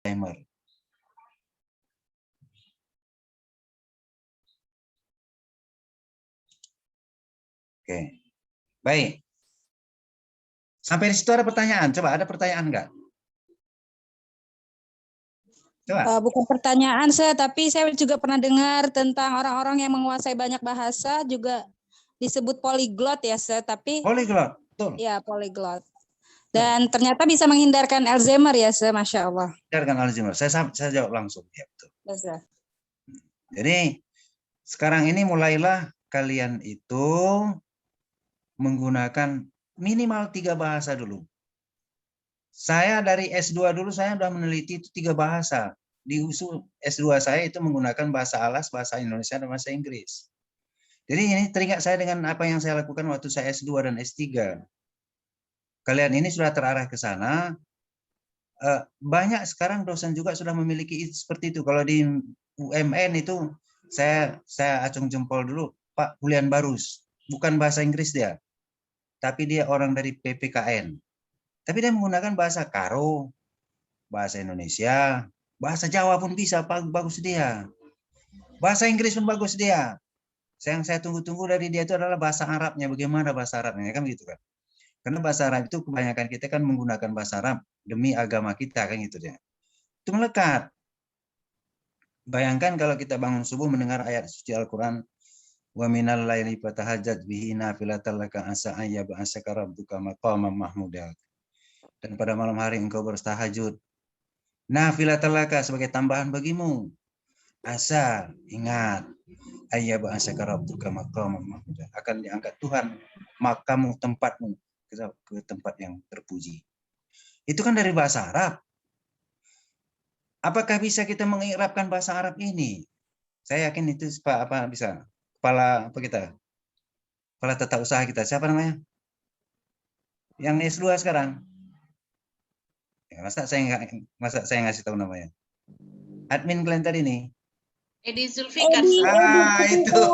Alzheimer. Oke, baik. Sampai di situ ada pertanyaan. Coba ada pertanyaan enggak? Coba. Bukan pertanyaan saya, tapi saya juga pernah dengar tentang orang-orang yang menguasai banyak bahasa juga disebut poliglot ya, saya. Tapi Poliglot, betul. ya poliglot. Dan ternyata bisa menghindarkan Alzheimer ya, saya. Masya Allah. Menghindarkan Alzheimer. Saya jawab langsung. Ya, betul. Bisa. Jadi sekarang ini mulailah kalian itu menggunakan minimal 3 bahasa dulu. Saya dari S2 dulu saya sudah meneliti itu 3 bahasa. Di usul S2 saya itu menggunakan bahasa alas, bahasa Indonesia, dan bahasa Inggris. Jadi ini teringat saya dengan apa yang saya lakukan waktu saya S2 dan S3. Kalian ini sudah terarah ke sana. Banyak sekarang dosen juga sudah memiliki seperti itu. Kalau di UMN itu saya acung jempol dulu, Pak Julian Barus. Bukan bahasa Inggris dia, tapi dia orang dari PPKN. Tapi dia menggunakan bahasa Karo, bahasa Indonesia, bahasa Jawa pun bisa, bagus dia. Bahasa Inggris pun bagus dia. Yang saya tunggu-tunggu dari dia itu adalah bahasa Arabnya. Bagaimana bahasa Arabnya, kan gitu kan? Karena bahasa Arab itu kebanyakan kita kan menggunakan bahasa Arab demi agama kita, kan gitu dia. Itu melekat. Bayangkan kalau kita bangun subuh mendengar ayat suci Al-Quran, wa minal laili fatahajjat bihi nafilatan laka asa an yab'asaka rabbuka maqaman mahmuda. Dan pada malam hari engkau bertahajud nafilatan laka sebagai tambahan bagimu. Asa, ingat, ayyab'asaka rabbuka maqaman mahmuda. Akan diangkat Tuhan makamu, tempatmu ke tempat yang terpuji. Itu kan dari bahasa Arab. Apakah bisa kita mengikrabkan bahasa Arab ini? Saya yakin itu apa bisa. Kepala apa kita? Kepala tata usaha kita. Siapa namanya? Yang S2 sekarang. Ya, masa saya ngasih tahu namanya? Admin kalian tadi nih. Edi Zulfikar. Itu.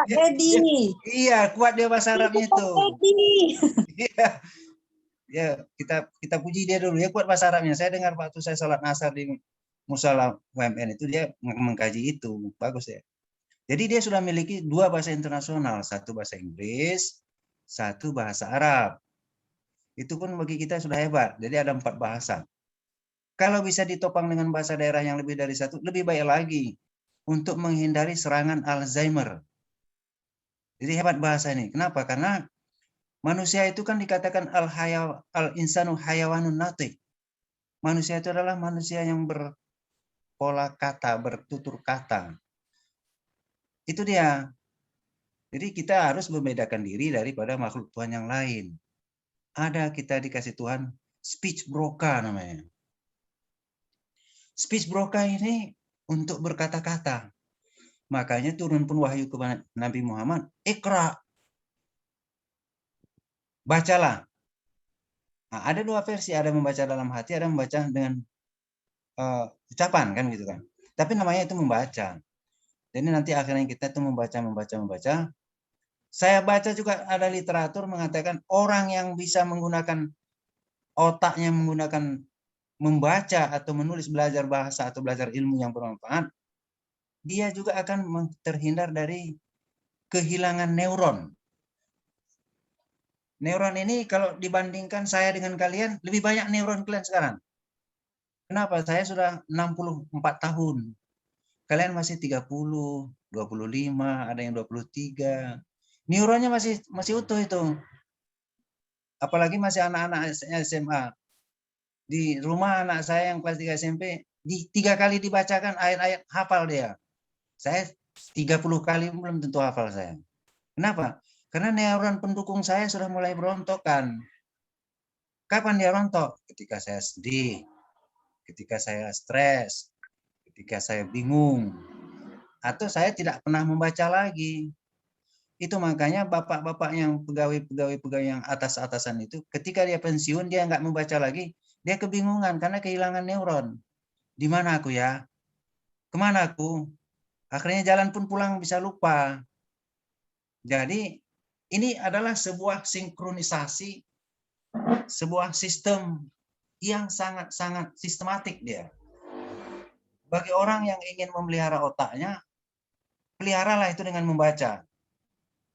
Edi. Iya, kuat dia bahasa Arabnya itu. Edi. Iya. Ya, kita puji dia dulu. Ya, kuat bahasa Arabnya. Saya dengar waktu saya sholat asar di Musala UMN itu dia mengkaji itu. Bagus ya. Jadi dia sudah memiliki 2 bahasa internasional, 1 bahasa Inggris, 1 bahasa Arab. Itu pun bagi kita sudah hebat. Jadi ada 4 bahasa. Kalau bisa ditopang dengan bahasa daerah yang lebih dari 1, lebih baik lagi untuk menghindari serangan Alzheimer. Jadi hebat bahasa ini. Kenapa? Karena manusia itu kan dikatakan al-insanu hayawanun natik. Manusia itu adalah manusia yang berpola kata, bertutur kata. Itu dia. Jadi kita harus membedakan diri daripada makhluk Tuhan yang lain. Ada kita dikasih Tuhan speech broca namanya. Speech broca ini untuk berkata-kata. Makanya turun pun wahyu kepada Nabi Muhammad, Iqra. Bacalah. Nah, ada 2 versi, ada membaca dalam hati, ada membaca dengan ucapan, kan gitu kan. Tapi namanya itu membaca. Jadi nanti akhirnya kita itu membaca. Saya baca juga ada literatur mengatakan orang yang bisa menggunakan otaknya, menggunakan membaca atau menulis, belajar bahasa atau belajar ilmu yang bermanfaat, dia juga akan terhindar dari kehilangan neuron. Neuron ini kalau dibandingkan saya dengan kalian, lebih banyak neuron kalian sekarang. Kenapa? Saya sudah 64 tahun. Kalian masih 30, 25, ada yang 23. Neuronnya masih utuh itu. Apalagi masih anak-anak SMA. Di rumah anak saya yang kelas 3 SMP, 3 kali dibacakan ayat-ayat, hafal dia. Saya 30 kali belum tentu hafal saya. Kenapa? Karena neuron pendukung saya sudah mulai berontokan. Kapan dia rontok? Ketika saya sedih, ketika saya stres, ketika saya bingung, atau saya tidak pernah membaca lagi. Itu makanya bapak-bapak yang pegawai yang atasan itu, ketika dia pensiun, dia nggak membaca lagi, dia kebingungan karena kehilangan neuron. Di mana aku ya? Kemana aku? Akhirnya jalan pun pulang bisa lupa. Jadi ini adalah sebuah sinkronisasi, sebuah sistem yang sangat-sangat sistematik dia. Bagi orang yang ingin memelihara otaknya, peliharalah itu dengan membaca.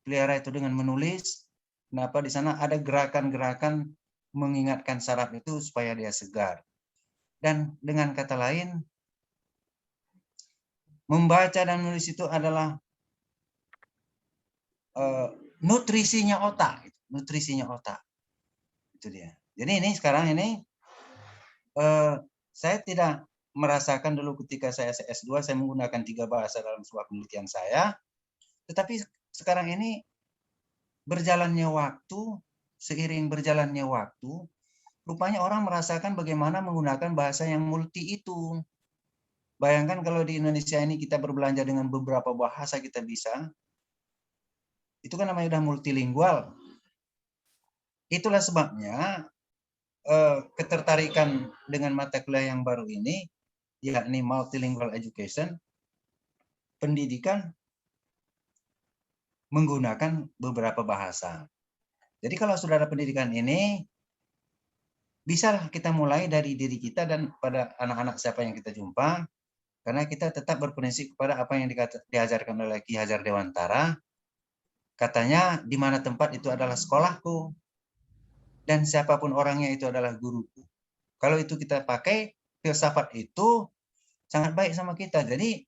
Pelihara itu dengan menulis. Kenapa di sana ada gerakan-gerakan mengingatkan saraf itu supaya dia segar. Dan dengan kata lain, membaca dan menulis itu adalah nutrisinya otak. Nutrisinya otak. Itu dia. Jadi ini sekarang ini saya tidak merasakan dulu ketika saya S2 saya menggunakan 3 bahasa dalam sebuah penelitian saya, tetapi sekarang ini berjalannya waktu, seiring berjalannya waktu, rupanya orang merasakan bagaimana menggunakan bahasa yang multi itu. Bayangkan kalau di Indonesia ini kita berbelanja dengan beberapa bahasa kita bisa, itu kan namanya udah multilingual. Itulah sebabnya ketertarikan dengan mata kuliah yang baru ini, yakni multilingual education, pendidikan menggunakan beberapa bahasa. Jadi kalau sudah ada pendidikan ini, bisa kita mulai dari diri kita dan pada anak-anak siapa yang kita jumpa, karena kita tetap berprinsip kepada apa yang diajarkan oleh Ki Hajar Dewantara. Katanya, di mana tempat itu adalah sekolahku, dan siapapun orangnya itu adalah guruku. Kalau itu kita pakai, filsafat itu sangat baik sama kita. Jadi,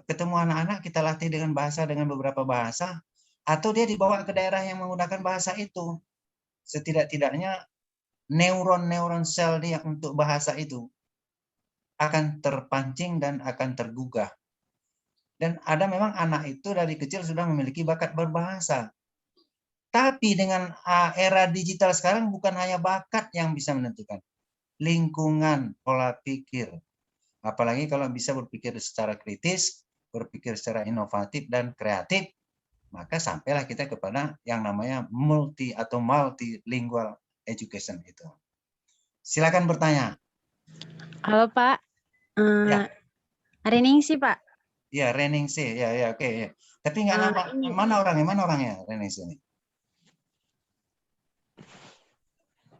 ketemu anak-anak, kita latih dengan beberapa bahasa, atau dia dibawa ke daerah yang menggunakan bahasa itu. Setidak-tidaknya, neuron-neuron sel dia untuk bahasa itu akan terpancing dan akan tergugah. Dan ada memang anak itu dari kecil sudah memiliki bakat berbahasa. Tapi dengan era digital sekarang bukan hanya bakat yang bisa menentukan. Lingkungan, pola pikir. Apalagi kalau bisa berpikir secara kritis, berpikir secara inovatif dan kreatif, maka sampailah kita kepada yang namanya multi atau multilingual education itu. Silakan bertanya. Halo Pak, Ya. Reningsi Pak. Ya, Reningsi. Ya, oke. Ya. Tapi nggak nampak ini. mana orangnya Reningsi ini.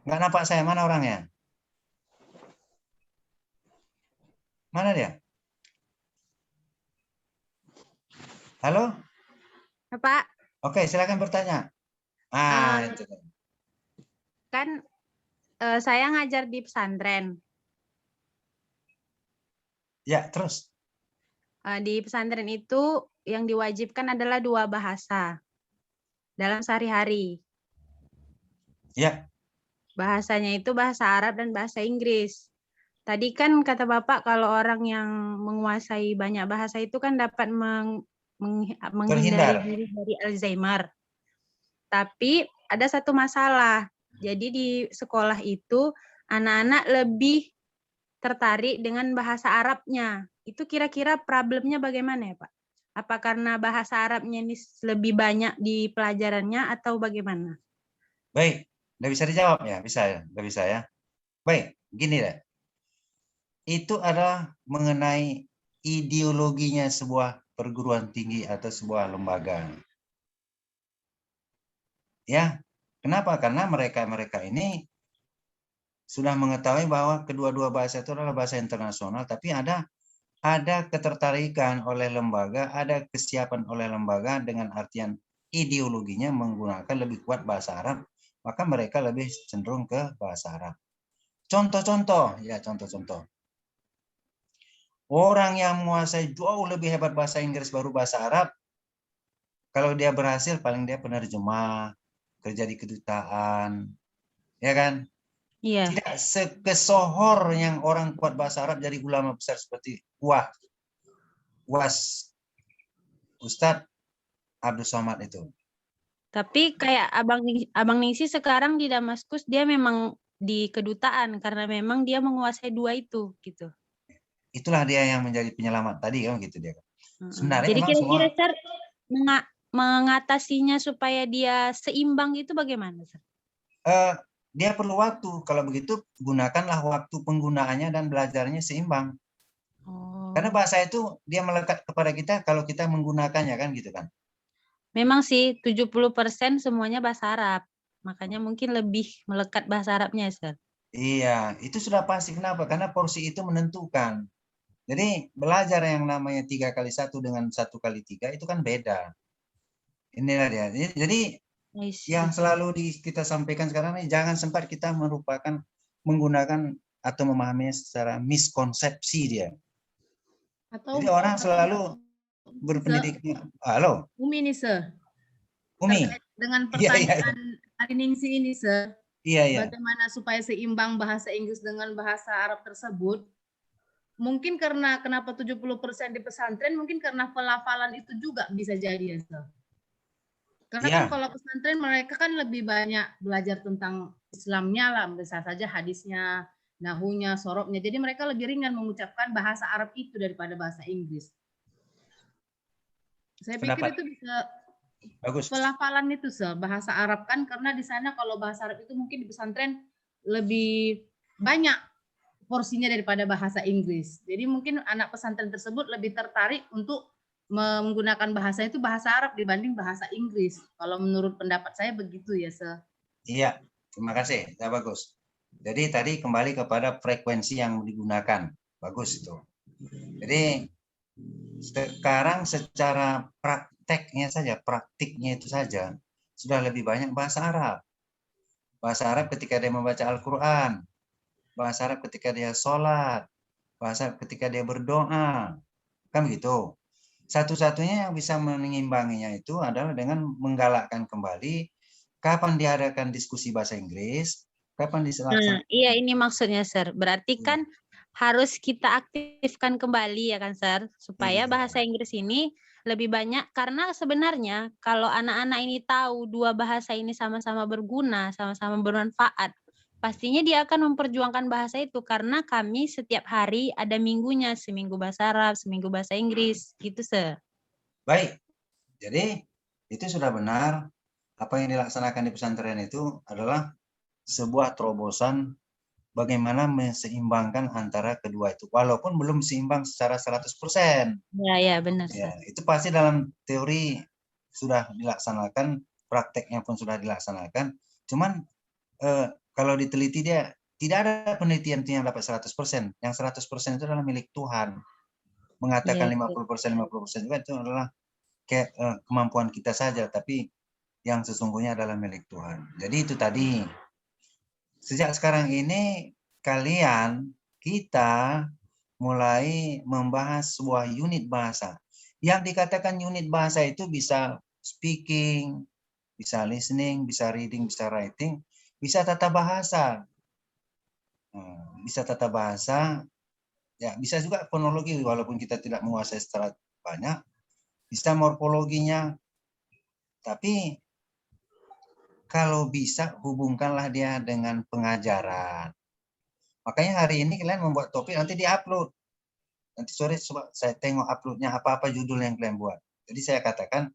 Nggak nampak saya, mana orangnya? Mana dia? Halo? Pak. Oke, silakan bertanya. Itu. Kan saya ngajar di pesantren. Ya, terus. Di pesantren itu yang diwajibkan adalah 2 bahasa dalam sehari-hari. Ya. Bahasanya itu bahasa Arab dan bahasa Inggris. Tadi kan kata Bapak kalau orang yang menguasai banyak bahasa itu kan dapat menghindari diri dari Alzheimer. Tapi ada satu masalah. Jadi di sekolah itu anak-anak lebih tertarik dengan bahasa Arabnya. Itu kira-kira problemnya bagaimana ya Pak? Apa karena bahasa Arabnya ini lebih banyak di pelajarannya atau bagaimana? Baik, nggak bisa dijawab ya? Bisa ya? Nggak bisa ya? Baik, gini deh. Itu adalah mengenai ideologinya sebuah perguruan tinggi atau sebuah lembaga. Ya, kenapa? Karena mereka ini sudah mengetahui bahwa kedua-dua bahasa itu adalah bahasa internasional, tapi ada ketertarikan oleh lembaga, ada kesiapan oleh lembaga dengan artian ideologinya menggunakan lebih kuat bahasa Arab, maka mereka lebih cenderung ke bahasa Arab. Contoh-contoh. Orang yang menguasai jauh lebih hebat bahasa Inggris baru bahasa Arab, kalau dia berhasil paling dia penerjemah, kerja di kedutaan, ya kan? Iya. Tidak sekesohor yang orang kuat bahasa Arab jadi ulama besar seperti UAS, Ustadz Abdul Somad itu. Tapi kayak Abang Ningsi sekarang di Damaskus dia memang di kedutaan karena memang dia menguasai 2 itu gitu. Itulah dia yang menjadi penyelamat tadi kan gitu dia. Sebenarnya jadi kira-kira Sir mengatasinya supaya dia seimbang itu bagaimana, Sir? Dia perlu waktu. Kalau begitu gunakanlah waktu penggunaannya dan belajarnya seimbang. Karena bahasa itu dia melekat kepada kita kalau kita menggunakannya kan gitu kan. Memang sih 70% semuanya bahasa Arab. Makanya mungkin lebih melekat bahasa Arabnya, Sir. Iya, itu sudah pasti. Kenapa? Karena porsi itu menentukan. Jadi belajar yang namanya 3x1 dengan 1x3 itu kan beda. Inilah dia. Jadi yang selalu kita sampaikan sekarang ini, jangan sempat kita menggunakan atau memahami secara miskonsepsi dia. Atau Jadi orang selalu berpendidikan. Halo, Umi nih, Sir. Umi. Terkait dengan Iya, iya. pertanyaan Aliningsi ini, Sir. Iya, iya. Bagaimana supaya seimbang bahasa Inggris dengan bahasa Arab tersebut? Mungkin karena kenapa 70% di pesantren, mungkin karena pelafalan itu juga bisa jadi, ya, Sir. Karena Iya. kan kalau pesantren mereka kan lebih banyak belajar tentang Islamnya lah, bisa saja hadisnya, nahunya, sorobnya. Jadi mereka lebih ringan mengucapkan bahasa Arab itu daripada bahasa Inggris. Saya pikir Pendapat. itu bisa Bagus. pelafalan itu, Sir, bahasa Arab kan, karena di sana kalau bahasa Arab itu mungkin di pesantren lebih banyak porsinya daripada bahasa Inggris. Jadi mungkin anak pesantren tersebut lebih tertarik untuk menggunakan bahasa itu bahasa Arab dibanding bahasa Inggris. Kalau menurut pendapat saya begitu, ya, Sir. Iya, terima kasih. Ya, bagus. Jadi tadi kembali kepada frekuensi yang digunakan. Bagus itu. Jadi sekarang secara praktiknya itu saja sudah lebih banyak bahasa Arab. Bahasa Arab ketika dia membaca Al-Quran, bahasa Arab ketika dia sholat, bahasa Arab ketika dia berdoa, kan begitu. Satu-satunya yang bisa mengimbanginya itu adalah dengan menggalakkan kembali kapan diadakan diskusi bahasa Inggris, kapan dilaksanakan. Iya, ini maksudnya, Sir. Berarti kan harus kita aktifkan kembali, ya kan, Sir, supaya bahasa Inggris ini lebih banyak. Karena sebenarnya kalau anak-anak ini tahu dua bahasa ini sama-sama berguna, sama-sama bermanfaat, pastinya dia akan memperjuangkan bahasa itu. Karena kami setiap hari ada minggunya, seminggu bahasa Arab, seminggu bahasa Inggris, gitu, Sir. Baik, jadi itu sudah benar. Apa yang dilaksanakan di pesantren itu adalah sebuah terobosan bagaimana menseimbangkan antara kedua itu. Walaupun belum seimbang secara 100%. Ya, benar. Ya, itu pasti dalam teori sudah dilaksanakan, prakteknya pun sudah dilaksanakan. Cuman kalau diteliti dia tidak ada penelitian yang dapat 100%. Yang 100% itu adalah milik Tuhan. Mengatakan 50% juga itu adalah kemampuan kita saja, tapi yang sesungguhnya adalah milik Tuhan. Jadi itu tadi. Sejak sekarang ini kita mulai membahas sebuah unit bahasa. Yang dikatakan unit bahasa itu bisa speaking, bisa listening, bisa reading, bisa writing, bisa tata bahasa. Bisa tata bahasa, ya bisa juga fonologi walaupun kita tidak menguasai secara banyak. Bisa morfologinya, tapi kalau bisa hubungkanlah dia dengan pengajaran. Makanya hari ini kalian membuat topik, nanti di-upload. Nanti sore saya tengok uploadnya apa-apa judul yang kalian buat. Jadi saya katakan,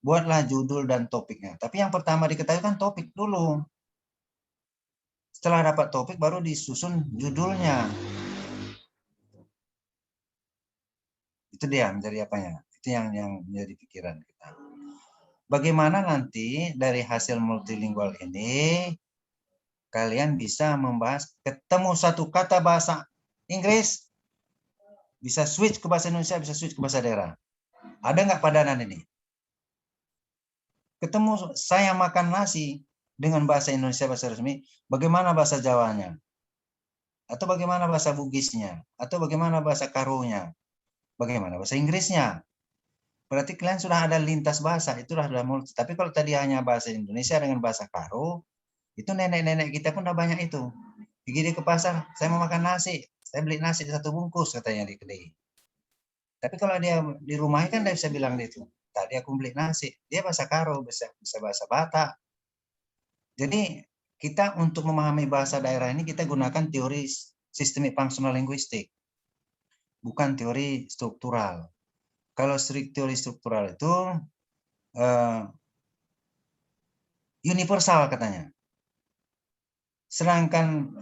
buatlah judul dan topiknya. Tapi yang pertama diketahui kan topik dulu. Setelah dapat topik baru disusun judulnya. Itu dia menjadi apanya. Itu yang menjadi pikiran kita. Bagaimana nanti dari hasil multilingual ini kalian bisa membahas, ketemu satu kata bahasa Inggris, bisa switch ke bahasa Indonesia, bisa switch ke bahasa daerah. Ada nggak padanan ini? Ketemu saya makan nasi dengan bahasa Indonesia, bahasa resmi, bagaimana bahasa Jawanya? Atau bagaimana bahasa Bugisnya? Atau bagaimana bahasa Karonya? Bagaimana bahasa Inggrisnya? Berarti kalian sudah ada lintas bahasa, itulah sudah multi. Tapi kalau tadi hanya bahasa Indonesia dengan bahasa Karo, itu nenek-nenek kita pun udah banyak itu. Pergi ke pasar, saya mau makan nasi, saya beli nasi 1 bungkus katanya di kedai. Tapi kalau dia di rumah kan dia bisa bilang itu. Tadi aku beli nasi, dia bahasa Karo, bisa bahasa Batak. Jadi kita untuk memahami bahasa daerah ini kita gunakan teori sistemik functional linguistik, bukan teori struktural. Kalau teori struktural itu universal katanya. Sedangkan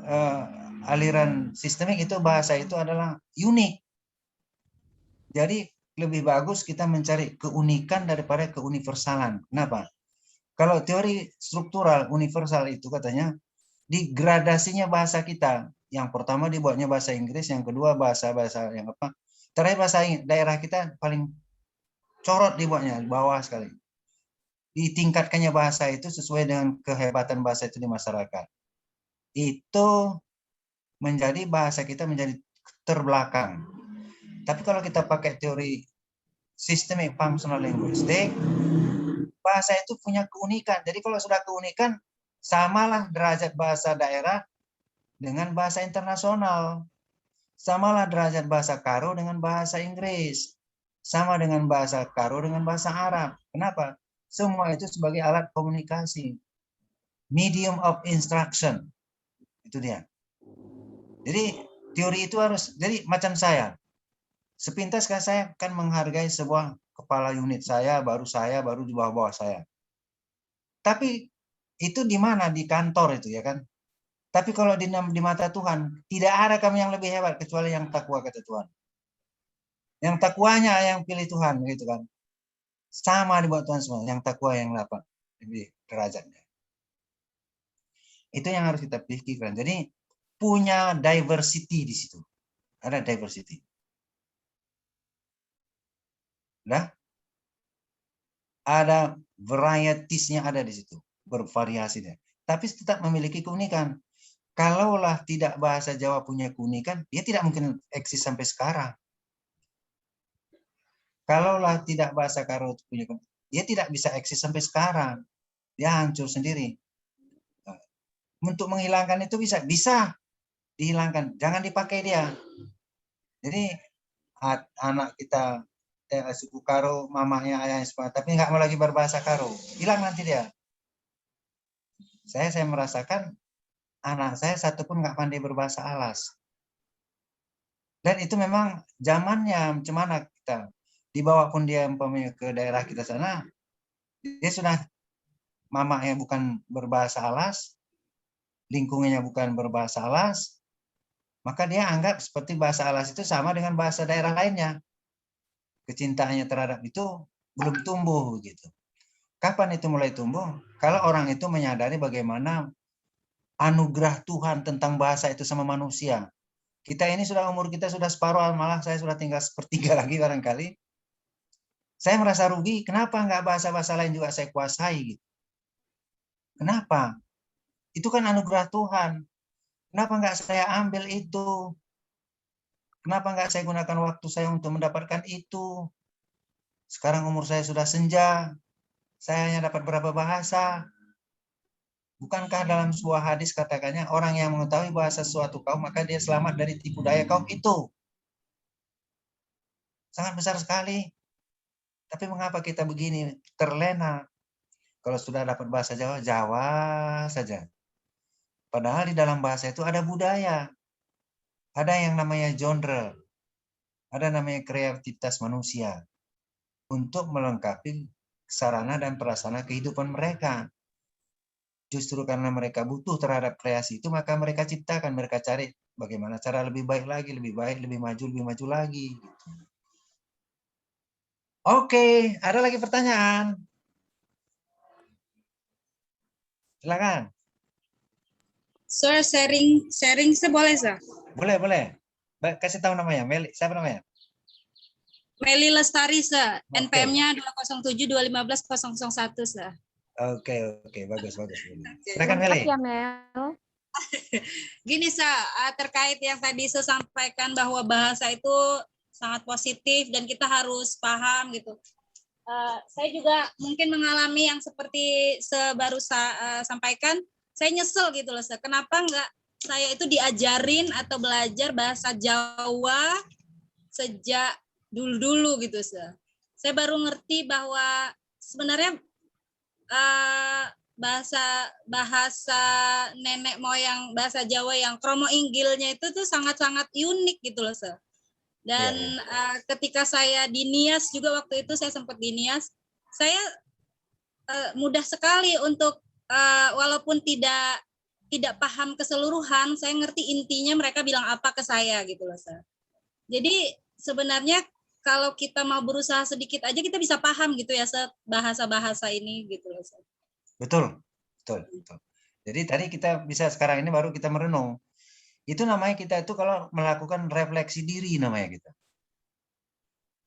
aliran sistemik itu bahasa itu adalah unik. Jadi lebih bagus kita mencari keunikan daripada keuniversalan. Kenapa? Kalau teori struktural universal itu katanya digradasinya bahasa kita. Yang pertama dibuatnya bahasa Inggris, yang kedua bahasa yang apa? Terakhir bahasa daerah kita paling corot dibuatnya, bawah sekali. Ditingkatkannya bahasa itu sesuai dengan kehebatan bahasa itu di masyarakat. Itu menjadi bahasa kita menjadi terbelakang. Tapi kalau kita pakai teori systemic functional linguistic, bahasa itu punya keunikan. Jadi kalau sudah keunikan, samalah derajat bahasa daerah dengan bahasa internasional. Samalah derajat bahasa Karo dengan bahasa Inggris. Sama dengan bahasa Karo dengan bahasa Arab. Kenapa? Semua itu sebagai alat komunikasi. Medium of instruction. Itu dia. Jadi teori itu harus, jadi macam saya. Sepintas kan saya kan menghargai sebuah kepala unit saya, baru di bawah-bawah saya. Tapi itu di mana? Di kantor itu ya kan. Tapi kalau di mata Tuhan, tidak ada kami yang lebih hebat kecuali yang takwa kata Tuhan. Yang takwanya yang pilih Tuhan gitu kan. Sama dibuat Tuhan semua, yang takwa yang dapat lebih derajatnya. Itu yang harus kita pikirkan. Jadi punya diversity di situ. Ada diversity. Nah, ada varietiesnya ada di situ, bervariasinya. Tapi tetap memiliki keunikan. Kalaulah tidak bahasa Jawa punya keunikan, dia tidak mungkin eksis sampai sekarang. Kalaulah tidak bahasa Karo punya keunikan, dia tidak bisa eksis sampai sekarang. Dia hancur sendiri. Untuk menghilangkan itu bisa dihilangkan, jangan dipakai dia. Jadi anak kita suku Karo, mamanya, ayahnya semua, tapi nggak mau lagi berbahasa Karo, hilang nanti dia. Saya merasakan anak saya satu pun nggak pandai berbahasa Alas. Dan itu memang zamannya, macam mana kita dibawa pun dia ke daerah kita sana, dia sudah mamanya bukan berbahasa Alas, lingkungannya bukan berbahasa Alas, maka dia anggap seperti bahasa Alas itu sama dengan bahasa daerah lainnya. Kecintaannya terhadap itu belum tumbuh begitu. Kapan itu mulai tumbuh? Kalau orang itu menyadari bagaimana anugerah Tuhan tentang bahasa itu sama manusia. Kita ini sudah umur kita sudah separuh, malah saya sudah tinggal sepertiga lagi barangkali. Saya merasa rugi, kenapa nggak bahasa-bahasa lain juga saya kuasai gitu? Kenapa? Itu kan anugerah Tuhan. Kenapa nggak saya ambil itu? Kenapa nggak saya gunakan waktu saya untuk mendapatkan itu? Sekarang umur saya sudah senja, saya hanya dapat berapa bahasa. Bukankah dalam sebuah hadis katakannya, orang yang mengetahui bahasa suatu kaum, maka dia selamat dari tipu daya kaum itu. Sangat besar sekali. Tapi mengapa kita begini, terlena? Kalau sudah dapat bahasa Jawa, Jawa saja. Padahal di dalam bahasa itu ada budaya. Ada yang namanya genre. Ada namanya kreativitas manusia. Untuk melengkapi sarana dan prasarana kehidupan mereka. Justru karena mereka butuh terhadap kreasi itu, maka mereka ciptakan, mereka cari bagaimana cara lebih baik lagi, lebih baik, lebih maju lagi. Oke, ada lagi pertanyaan? Silakan. Sir, sharing boleh, Sir? Boleh. Kasih tahu namanya. Meli, siapa namanya? Meli Lestari, Sir. Oke. NPM-nya 207-215-001, Sir. Oke, bagus. Silakan Meli. Ya, Mel. Gini, Sir, terkait yang tadi saya sampaikan bahwa bahasa itu sangat positif dan kita harus paham gitu. Saya juga mungkin mengalami yang seperti baru sampaikan, saya nyesel gitu loh, Sir. Kenapa enggak saya itu diajarin atau belajar bahasa Jawa sejak dulu gitu, Sir. Saya baru ngerti bahwa sebenarnya bahasa nenek moyang bahasa Jawa yang kromo inggilnya itu tuh sangat-sangat unik gitu loh, Sir. Dan ketika saya di Nias juga waktu itu saya sempat di Nias, saya mudah sekali untuk walaupun tidak paham keseluruhan, saya ngerti intinya mereka bilang apa ke saya gitu loh, Sir. Jadi sebenarnya kalau kita mau berusaha sedikit aja kita bisa paham gitu ya, Sir, bahasa-bahasa ini gitu loh, Sir. Betul. Jadi tadi kita bisa sekarang ini baru kita merenung. Itu namanya kita itu kalau melakukan refleksi diri namanya kita.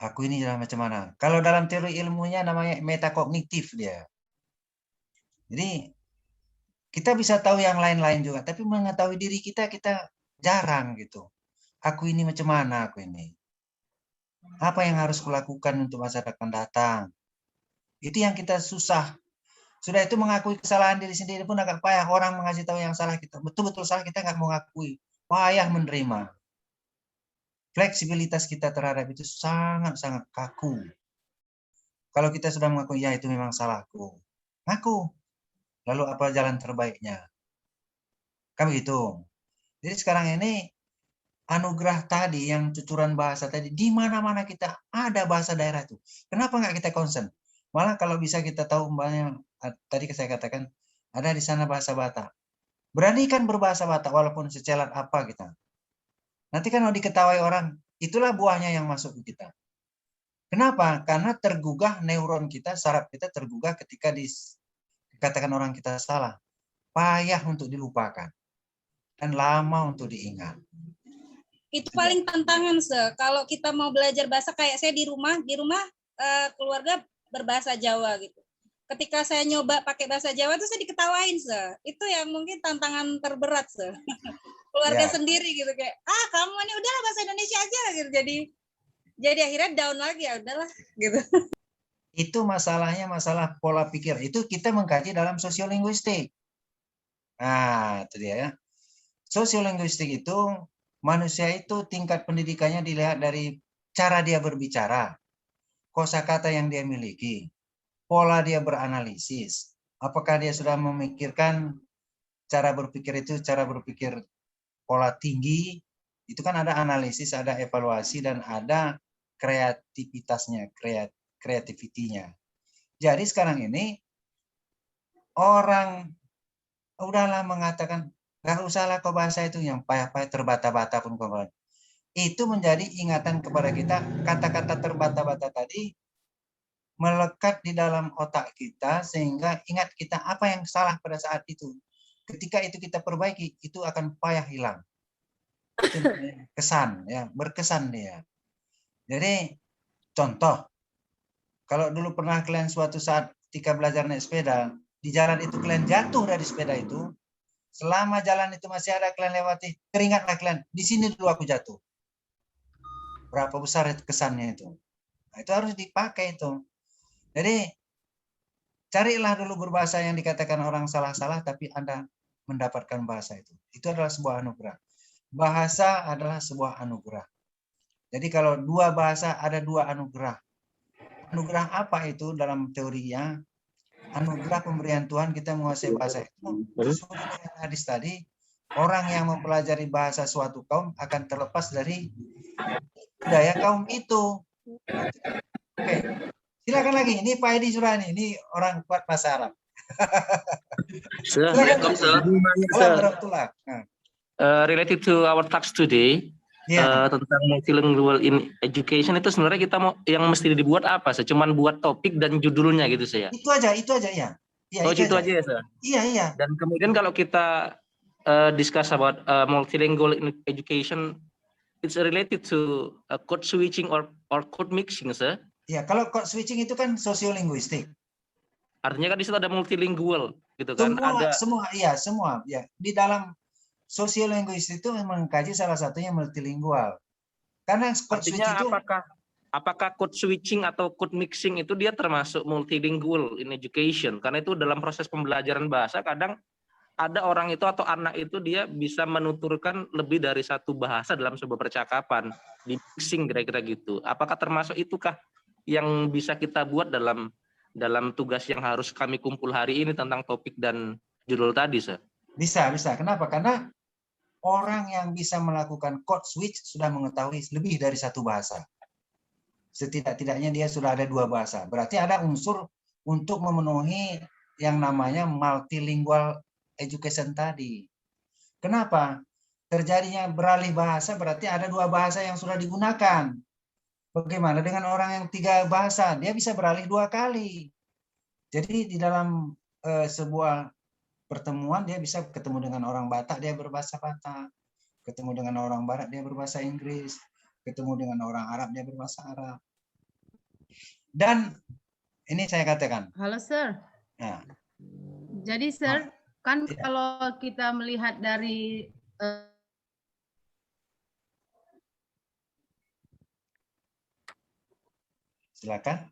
Aku ini jalan macam mana? Kalau dalam teori ilmunya namanya metakognitif dia. Jadi kita bisa tahu yang lain-lain juga, tapi mengetahui diri kita jarang gitu. Aku ini macam mana aku ini? Apa yang harus kulakukan untuk masa depan datang? Itu yang kita susah. Sudah itu mengakui kesalahan diri sendiri pun agak payah. Orang mengasih tahu yang salah kita. Betul-betul salah kita nggak mau ngakui. Payah menerima. Fleksibilitas kita terhadap itu sangat-sangat kaku. Kalau kita sudah mengakui, ya itu memang salahku. Ngaku. Lalu apa jalan terbaiknya? Kan begitu. Jadi sekarang ini anugerah tadi yang cucuran bahasa tadi, di mana-mana kita ada bahasa daerah itu. Kenapa nggak kita concern? Malah kalau bisa kita tahu umpamanya tadi saya katakan ada di sana bahasa Batak. Beranikan berbahasa Batak walaupun secelat apa kita. Nanti kan mau diketahui orang, itulah buahnya yang masuk ke kita. Kenapa? Karena tergugah neuron kita, saraf kita tergugah ketika dikatakan orang kita salah. Payah untuk dilupakan. Dan lama untuk diingat. Itu paling tantangan, kalau kita mau belajar bahasa kayak saya di rumah keluarga berbahasa Jawa gitu. Ketika saya nyoba pakai bahasa Jawa itu saya diketawain, itu yang mungkin tantangan terberat, keluarga sendiri gitu kayak, kamu ini udahlah bahasa Indonesia aja gitu. Jadi akhirnya down lagi, ya udahlah gitu. Itu masalahnya masalah pola pikir. Itu kita mengkaji dalam sosiolinguistik. Nah, itu dia ya. Sosiolinguistik itu manusia itu tingkat pendidikannya dilihat dari cara dia berbicara, kosakata yang dia miliki, pola dia beranalisis. Apakah dia sudah memikirkan cara berpikir itu, cara berpikir pola tinggi, itu kan ada analisis, ada evaluasi, dan ada kreativitasnya, kreativitinya. Jadi sekarang ini orang udahlah mengatakan, gak usahlah kau bahasa itu yang payah-payah terbata-bata pun kau. Itu menjadi ingatan kepada kita, kata-kata terbata-bata tadi melekat di dalam otak kita sehingga ingat kita apa yang salah pada saat itu. Ketika itu kita perbaiki, itu akan payah hilang. Itu kesan, ya, berkesan dia. Jadi contoh, kalau dulu pernah kalian suatu saat ketika belajar naik sepeda, di jalan itu kalian jatuh dari sepeda itu, selama jalan itu masih ada kalian lewati, teringatlah kalian, di sini dulu aku jatuh. Berapa besar itu kesannya itu. Nah, itu harus dipakai itu. Jadi carilah dulu berbahasa yang dikatakan orang salah-salah, tapi Anda mendapatkan bahasa itu. Itu adalah sebuah anugerah. Bahasa adalah sebuah anugerah. Jadi kalau dua bahasa ada dua anugerah. Anugerah apa itu dalam teorinya? Anugerah pemberian Tuhan kita menguasai bahasa itu. Sesuai dengan hadis tadi, orang yang mempelajari bahasa suatu kaum akan terlepas dari budaya kaum itu. Oke. Silakan lagi. Ini Pak Edi Surani. Ini orang kuat bahasa Arab. Silakan, sir. Related to our talks today, tentang multilingual in education itu sebenarnya kita mau yang mesti dibuat apa sih? Cuman buat topik dan judulnya gitu saya. Itu aja ya. Ya, oh, itu aja ya, sir. Iya. Dan kemudian kalau kita discuss about multilingual in education, it's related to code switching or code mixing, sir. Ya, kalau code switching itu kan sosiolinguistik. Artinya kan di situ ada multilingual gitu kan? Semua. Ya, di dalam sosiolinguistik itu memang mengkaji salah satunya multilingual. Karena code switching itu apakah code switching atau code mixing itu dia termasuk multilingual in education? Karena itu dalam proses pembelajaran bahasa kadang ada orang itu atau anak itu dia bisa menuturkan lebih dari satu bahasa dalam sebuah percakapan, di mixing kira-kira gitu. Apakah termasuk itukah yang bisa kita buat dalam tugas yang harus kami kumpul hari ini tentang topik dan judul tadi, sir? Bisa. Kenapa? Karena orang yang bisa melakukan code switch sudah mengetahui lebih dari satu bahasa. Setidak-tidaknya dia sudah ada dua bahasa. Berarti ada unsur untuk memenuhi yang namanya multilingual education tadi. Kenapa? Terjadinya beralih bahasa berarti ada dua bahasa yang sudah digunakan. Bagaimana dengan orang yang tiga bahasa? Dia bisa beralih dua kali. Jadi di dalam sebuah pertemuan dia bisa ketemu dengan orang Batak, dia berbahasa Batak. Ketemu dengan orang Barat, dia berbahasa Inggris. Ketemu dengan orang Arab, dia berbahasa Arab. Dan ini saya katakan. Halo, Sir. Nah, Jadi, Sir, kan Iya. kalau kita melihat dari silakan.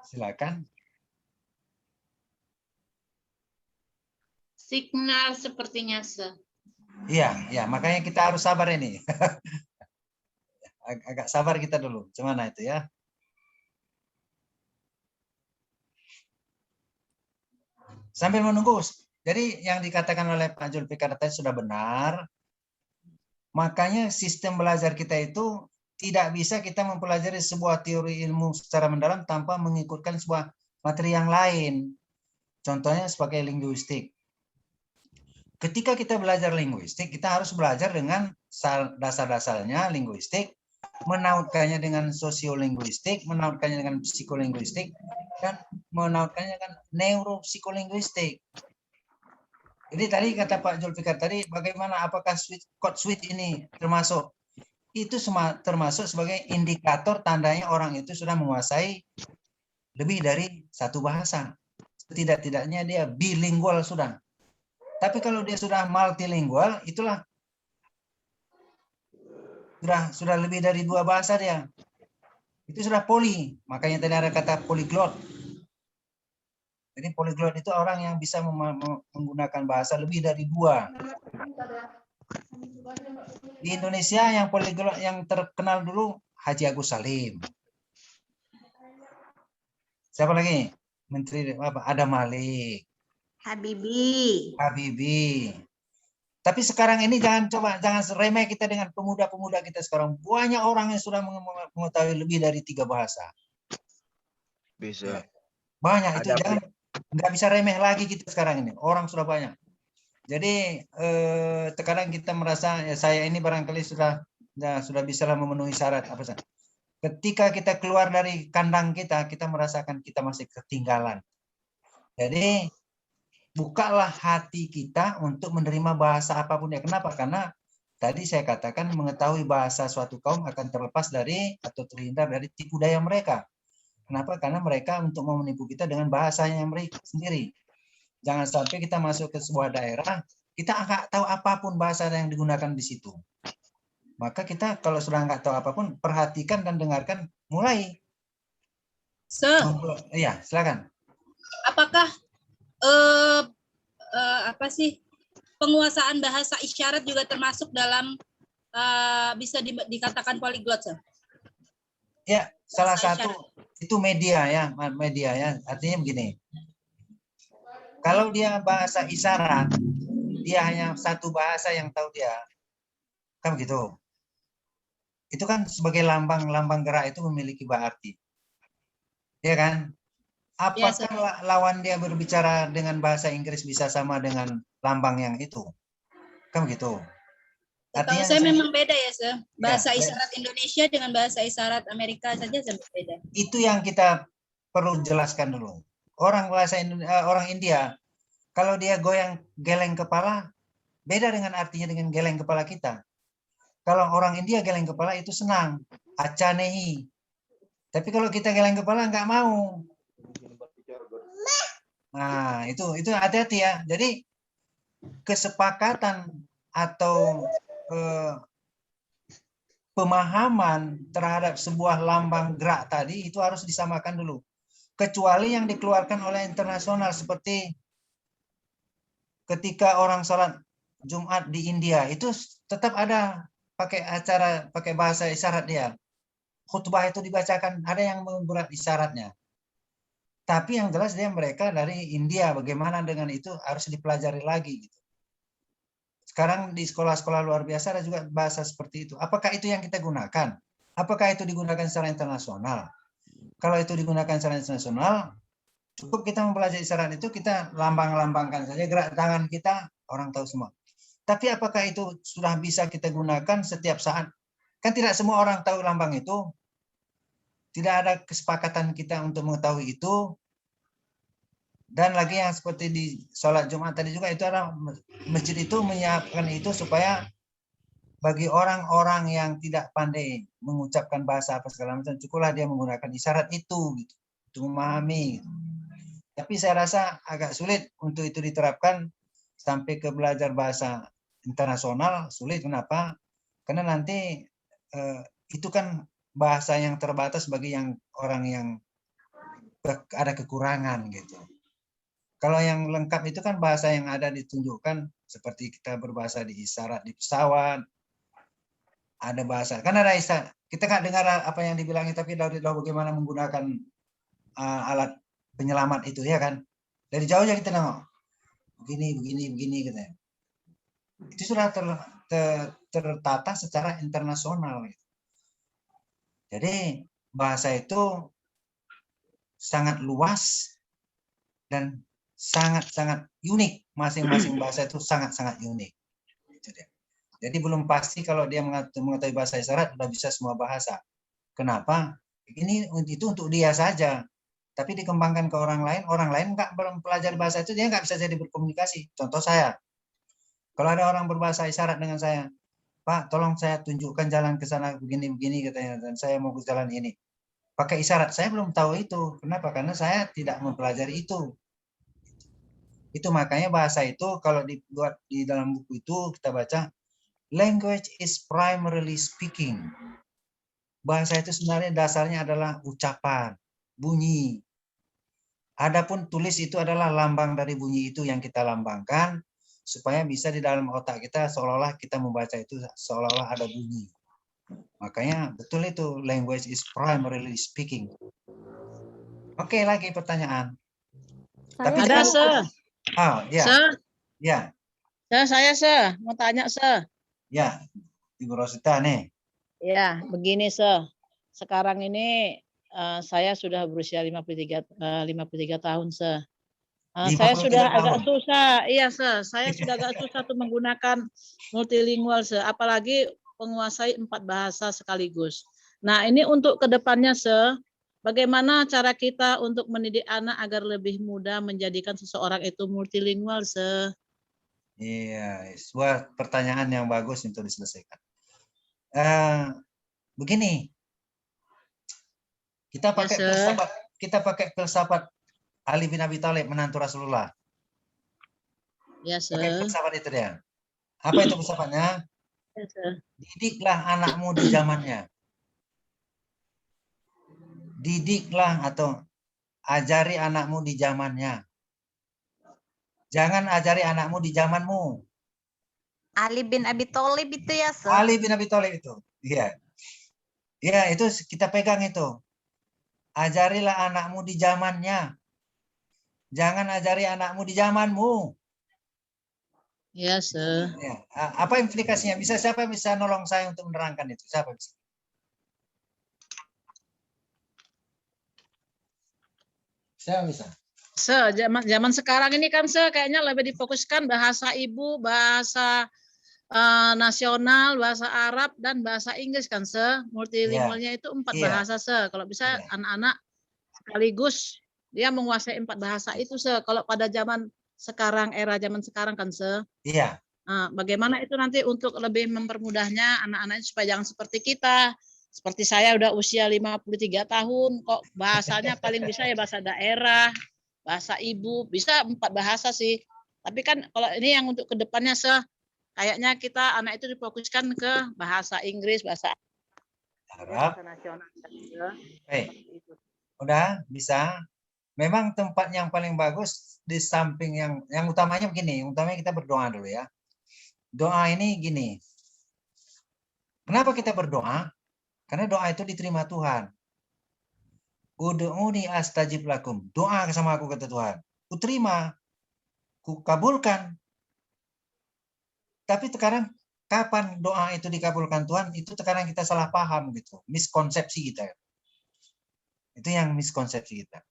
Silakan. Signal sepertinya, Sir. Iya, ya, makanya kita harus sabar ini. Agak sabar kita dulu. Gimana itu ya? Sambil menunggu. Jadi yang dikatakan oleh Pak Zulfikar tadi sudah benar. Makanya sistem belajar kita itu tidak bisa kita mempelajari sebuah teori ilmu secara mendalam tanpa mengikutkan sebuah materi yang lain. Contohnya sebagai linguistik. Ketika kita belajar linguistik, kita harus belajar dengan dasar-dasarnya linguistik, menautkannya dengan sosiolinguistik, menautkannya dengan psikolinguistik, dan menautkannya dengan neuropsikolinguistik. Jadi tadi kata Pak Zulfikar tadi, bagaimana apakah code switch ini termasuk? Itu termasuk sebagai indikator tandanya orang itu sudah menguasai lebih dari satu bahasa. Setidak-tidaknya dia bilingual sudah. Tapi kalau dia sudah multilingual, itulah sudah lebih dari 2 bahasa dia. Itu sudah poli. Makanya tadi ada kata polyglot. Jadi polyglot itu orang yang bisa menggunakan bahasa lebih dari 2. Di Indonesia yang polyglot yang terkenal dulu Haji Agus Salim. Siapa lagi? Menteri apa? Adam Malik. Habibie. Tapi sekarang ini jangan remeh kita dengan pemuda-pemuda kita sekarang. Banyak orang yang sudah mengetahui lebih dari 3 bahasa. Bisa. Banyak itu, Ada nggak bisa remeh lagi kita sekarang ini. Orang sudah banyak. Jadi terkadang kita merasa ya saya ini barangkali sudah bisa memenuhi syarat apa saja. Ketika kita keluar dari kandang kita merasakan kita masih ketinggalan. Jadi bukalah hati kita untuk menerima bahasa apapun ya. Kenapa? Karena tadi saya katakan mengetahui bahasa suatu kaum akan terlepas dari atau terhindar dari tipu daya mereka. Kenapa? Karena mereka untuk mau menipu kita dengan bahasanya mereka sendiri. Jangan sampai kita masuk ke sebuah daerah, kita nggak tahu apapun bahasa yang digunakan di situ. Maka kita kalau sudah nggak tahu apapun, perhatikan dan dengarkan mulai. Iya, silakan. Apakah penguasaan bahasa isyarat juga termasuk dalam bisa dikatakan polyglot, Sir? Ya, salah Bahasa satu isyarat. itu media ya. Artinya begini. Kalau dia bahasa isyarat, dia hanya satu bahasa yang tahu dia. Kan begitu. Itu kan sebagai lambang gerak itu memiliki arti. Ya kan? Apakah lawan dia berbicara dengan bahasa Inggris bisa sama dengan lambang yang itu? Kan begitu. Artinya saya memang beda ya, Sir. Bahasa ya, isyarat Indonesia dengan bahasa isyarat Amerika saja berbeda. Itu yang kita perlu jelaskan dulu. Orang India, kalau dia geleng kepala, beda dengan artinya dengan geleng kepala kita. Kalau orang India geleng kepala itu senang, acanehi. Tapi kalau kita geleng kepala nggak mau. Nah, itu hati-hati ya. Jadi kesepakatan atau pemahaman terhadap sebuah lambang gerak tadi itu harus disamakan dulu. Kecuali yang dikeluarkan oleh internasional seperti ketika orang sholat Jumat di India itu tetap ada pakai bahasa isyarat dia. Khutbah itu dibacakan, ada yang membuat isyaratnya. Tapi yang jelas mereka dari India, bagaimana dengan itu harus dipelajari lagi gitu. Sekarang di sekolah-sekolah luar biasa ada juga bahasa seperti itu. Apakah itu yang kita gunakan? Apakah itu digunakan secara internasional? Kalau itu digunakan secara internasional, cukup kita mempelajari isyarat itu, kita lambang-lambangkan saja gerak tangan kita, orang tahu semua. Tapi apakah itu sudah bisa kita gunakan setiap saat? Kan tidak semua orang tahu lambang itu. Tidak ada kesepakatan kita untuk mengetahui itu. Dan lagi yang seperti di sholat Jumat tadi juga, itu adalah masjid itu menyiapkan itu supaya bagi orang-orang yang tidak pandai mengucapkan bahasa apa segala macam, cukuplah dia menggunakan isyarat itu gitu, untuk memahami. Tapi saya rasa agak sulit untuk itu diterapkan sampai ke belajar bahasa internasional, sulit. Kenapa? Karena nanti itu kan bahasa yang terbatas bagi yang orang yang ada kekurangan gitu. Kalau yang lengkap itu kan bahasa yang ada ditunjukkan, seperti kita berbahasa di isyarat di pesawat, ada bahasa. Kan ada isyarat. Kita nggak dengar apa yang dibilangin, tapi tahu bagaimana menggunakan alat penyelamat itu, ya kan? Dari jauh aja kita nengok. Begini katanya. Itu sudah tertata secara internasional. Gitu. Jadi bahasa itu sangat luas dan sangat-sangat unik. Masing-masing bahasa itu sangat-sangat unik. Jadi belum pasti kalau dia mengetahui bahasa isyarat sudah bisa semua bahasa. Kenapa? Ini itu untuk dia saja. Tapi dikembangkan ke orang lain nggak mempelajari bahasa itu, dia nggak bisa jadi berkomunikasi. Contoh saya, kalau ada orang berbahasa isyarat dengan saya, Pak, tolong saya tunjukkan jalan ke sana begini katanya, dan saya mau ke jalan ini. Pakai isyarat, saya belum tahu itu. Kenapa? Karena saya tidak mempelajari itu. Itu makanya bahasa itu kalau dibuat di dalam buku itu kita baca, language is primarily speaking. Bahasa itu sebenarnya dasarnya adalah ucapan, bunyi. Adapun tulis itu adalah lambang dari bunyi itu yang kita lambangkan supaya bisa di dalam otak kita seolah-olah kita membaca itu seolah-olah ada bunyi. Makanya betul itu, language is primarily speaking. Oke, lagi pertanyaan. Tapi Ada, Sir. Oh, ya. Sir, Ya, Sir, mau tanya, Sir. ya. Ibu Rosita nih. Ya, begini, Sir. Sekarang ini saya sudah berusia 53 tahun, Sir. Saya 53 sudah tahun. agak susah, iya, Sir. Saya sudah agak susah tuh menggunakan multilingual, Sir. Apalagi menguasai 4 bahasa sekaligus. Nah, ini untuk kedepannya, Sir. Bagaimana cara kita untuk mendidik anak agar lebih mudah menjadikan seseorang itu multilingual, Sir? Iya, sebuah pertanyaan yang bagus untuk diselesaikan. Begini, kita pakai filsafat Ali bin Abi Thalib, menantu Rasulullah. Ya, Sir. Pakai filsafat itu dia. Apa itu filsafatnya? Ya, Sir. Didiklah anakmu di zamannya. Didiklah atau ajari anakmu di zamannya. Jangan ajari anakmu di zamanmu. Ali bin Abi Thalib itu ya, Sir? Ali bin Abi Thalib itu. Iya. Ya, itu kita pegang itu. Ajarilah anakmu di zamannya. Jangan ajari anakmu di zamanmu. Ya, Sir. Ya. Apa implikasinya? Siapa bisa nolong saya untuk menerangkan itu? Siapa bisa? Siapa bisa? Sir, zaman sekarang ini kan, Sir, kayaknya lebih difokuskan bahasa ibu, bahasa nasional, bahasa Arab, dan bahasa Inggris kan, Sir. Multilingualnya itu 4 bahasa, Sir. Kalau bisa anak-anak sekaligus dia menguasai 4 bahasa itu, Sir. Kalau pada zaman sekarang, era zaman sekarang kan, Sir. Iya. Nah, bagaimana itu nanti untuk lebih mempermudahnya anak-anaknya supaya jangan seperti kita. Seperti saya udah usia 53 tahun, kok bahasanya paling bisa ya bahasa daerah, bahasa ibu, bisa 4 bahasa sih. Tapi kan kalau ini yang untuk kedepannya, Sir, kayaknya kita anak itu difokuskan ke bahasa Inggris, bahasa Arab, bahasa nasional. Udah bisa. Memang tempat yang paling bagus di samping yang utamanya begini, utamanya kita berdoa dulu ya. Doa ini gini. Kenapa kita berdoa? Karena doa itu diterima Tuhan. Ud'uni astajib lakum. Doa sama aku, kata Tuhan. Ku terima, ku kabulkan. Tapi sekarang kapan doa itu dikabulkan Tuhan? Itu sekarang kita salah paham gitu. Miskonsepsi kita. Itu yang miskonsepsi kita.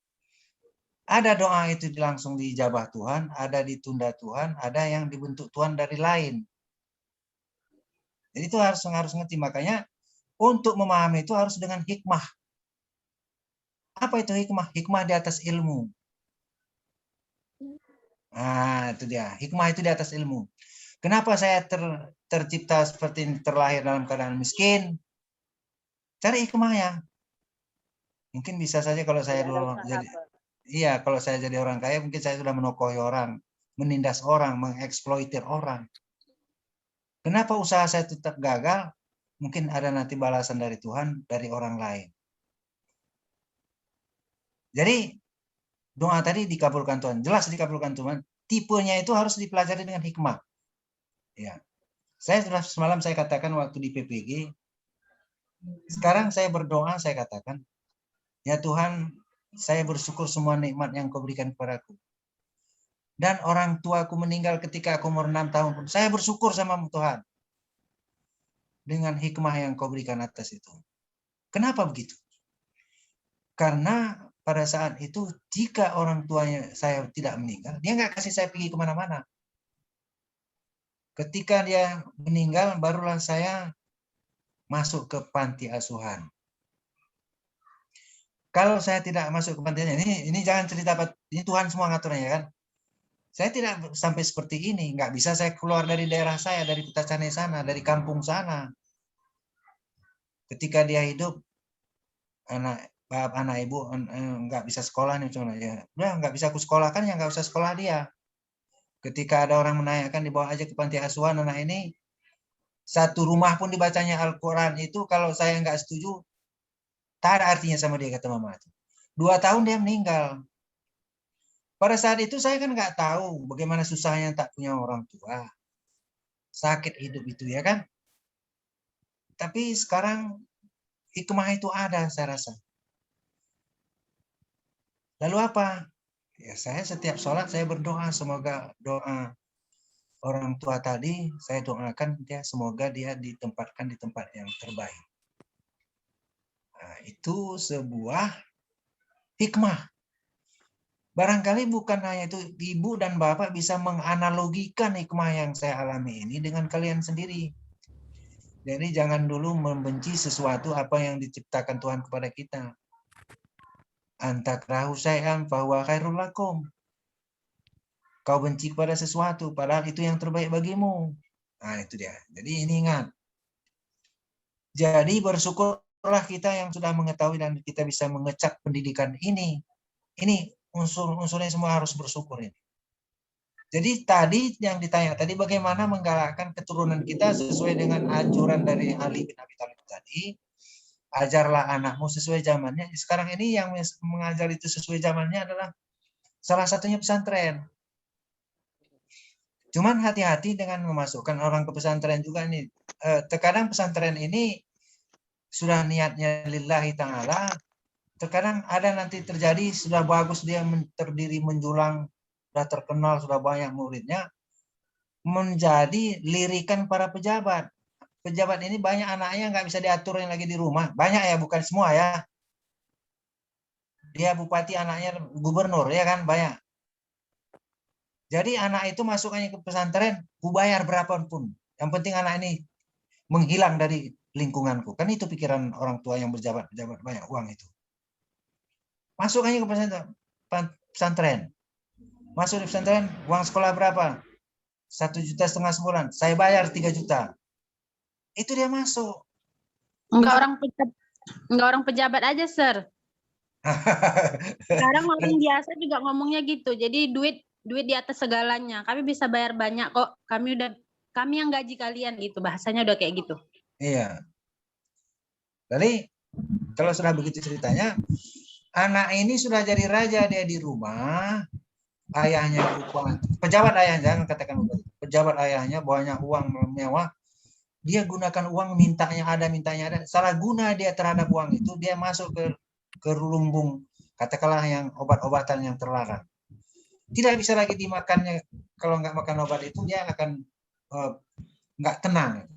Ada doa itu langsung diijabah Tuhan, ada ditunda Tuhan, ada yang dibentuk Tuhan dari lain. Jadi itu harus ngerti. Makanya untuk memahami itu harus dengan hikmah. Apa itu hikmah? Hikmah di atas ilmu. Itu dia. Hikmah itu di atas ilmu. Kenapa saya tercipta seperti ini, terlahir dalam keadaan miskin? Cari hikmahnya. Mungkin bisa saja kalau saya dulu kalau saya jadi orang kaya, mungkin saya sudah menokohi orang, menindas orang, mengeksploitir orang. Kenapa usaha saya tetap gagal? Mungkin ada nanti balasan dari Tuhan, dari orang lain. Jadi doa tadi dikabulkan Tuhan, jelas dikabulkan Tuhan. Tipenya itu harus dipelajari dengan hikmah. Ya, saya sudah semalam saya katakan waktu di PPG. Sekarang saya berdoa, saya katakan, ya Tuhan, saya bersyukur semua nikmat yang Kau berikan kepadaku. Dan orang tuaku meninggal ketika aku umur 6 tahun pun, saya bersyukur sama Tuhan. Dengan hikmah yang Kau berikan atas itu. Kenapa begitu? Karena pada saat itu, jika orang tuanya saya tidak meninggal, dia nggak kasih saya pergi kemana-mana. Ketika dia meninggal, barulah saya masuk ke panti asuhan. Kalau saya tidak masuk ke panti asuhan, ini jangan cerita, ini Tuhan semua ngaturnya ya kan. Saya tidak sampai seperti ini, nggak bisa saya keluar dari daerah saya, dari Putacane sana, dari kampung sana. Ketika dia hidup, anak ibu nggak bisa sekolah nih, ya udah nggak bisa aku sekolahkan, ya nggak usah sekolah dia. Ketika ada orang menanyakan, dibawa aja ke panti asuhan anak ini. Satu rumah pun dibacanya Al-Quran itu, kalau saya nggak setuju, tak ada artinya sama dia, kata mama. 2 tahun dia meninggal. Pada saat itu saya kan nggak tahu bagaimana susahnya tak punya orang tua. Sakit hidup itu ya kan. Tapi sekarang hikmah itu ada, saya rasa. Lalu apa? Ya saya setiap sholat saya berdoa, semoga doa orang tua tadi saya doakan dia, semoga dia ditempatkan di tempat yang terbaik. Nah, itu sebuah hikmah. Barangkali bukan hanya itu, ibu dan bapak bisa menganalogikan hikmah yang saya alami ini dengan kalian sendiri. Jadi jangan dulu membenci sesuatu apa yang diciptakan Tuhan kepada kita. Antakrahu syai'an fahuwa khairul lakum. Kau benci kepada sesuatu, padahal itu yang terbaik bagimu. Nah, itu dia. Jadi ini ingat. Jadi bersyukurlah kita yang sudah mengetahui dan kita bisa mengecap pendidikan ini. Ini unsur-unsurnya semua harus bersyukur ini. Jadi tadi yang ditanya, tadi bagaimana menggalakkan keturunan kita sesuai dengan anjuran dari Ali bin Abi Thalib tadi. Ajarlah anakmu sesuai zamannya. Sekarang ini yang mengajar itu sesuai zamannya adalah salah satunya pesantren. Cuman hati-hati dengan memasukkan orang ke pesantren juga nih. Terkadang pesantren ini sudah niatnya lillahi ta'ala. Terkadang ada nanti terjadi sudah bagus dia terdiri menjulang, sudah terkenal, sudah banyak muridnya. Menjadi lirikan para pejabat. Pejabat ini banyak anaknya nggak bisa diatur yang lagi di rumah. Banyak ya, bukan semua ya. Dia bupati anaknya gubernur ya kan, banyak. Jadi anak itu masuknya ke pesantren, ku bayar berapapun. Yang penting anak ini menghilang dari lingkunganku. Kan itu pikiran orang tua yang berjabat-jabat banyak uang itu. Masuknya ke pesantren. Masuk di pesantren, uang sekolah berapa? 1,5 juta sebulan. Saya bayar 3 juta. Itu dia masuk. Enggak orang pejabat aja, Sir. Sekarang orang biasa juga ngomongnya gitu. Jadi duit di atas segalanya. Kami bisa bayar banyak kok. Kami yang gaji kalian gitu. Bahasanya udah kayak gitu. Iya. Jadi kalau sudah begitu ceritanya, anak ini sudah jadi raja dia di rumah. Ayahnya pejabat ayahnya, jangan katakan pejabat ayahnya banyak uang mewah. Dia gunakan uang mintanya ada. Salah guna dia terhadap uang itu, dia masuk ke lumbung, katakanlah yang obat-obatan yang terlarang. Tidak bisa lagi dimakannya. Kalau nggak makan obat itu dia akan nggak tenang.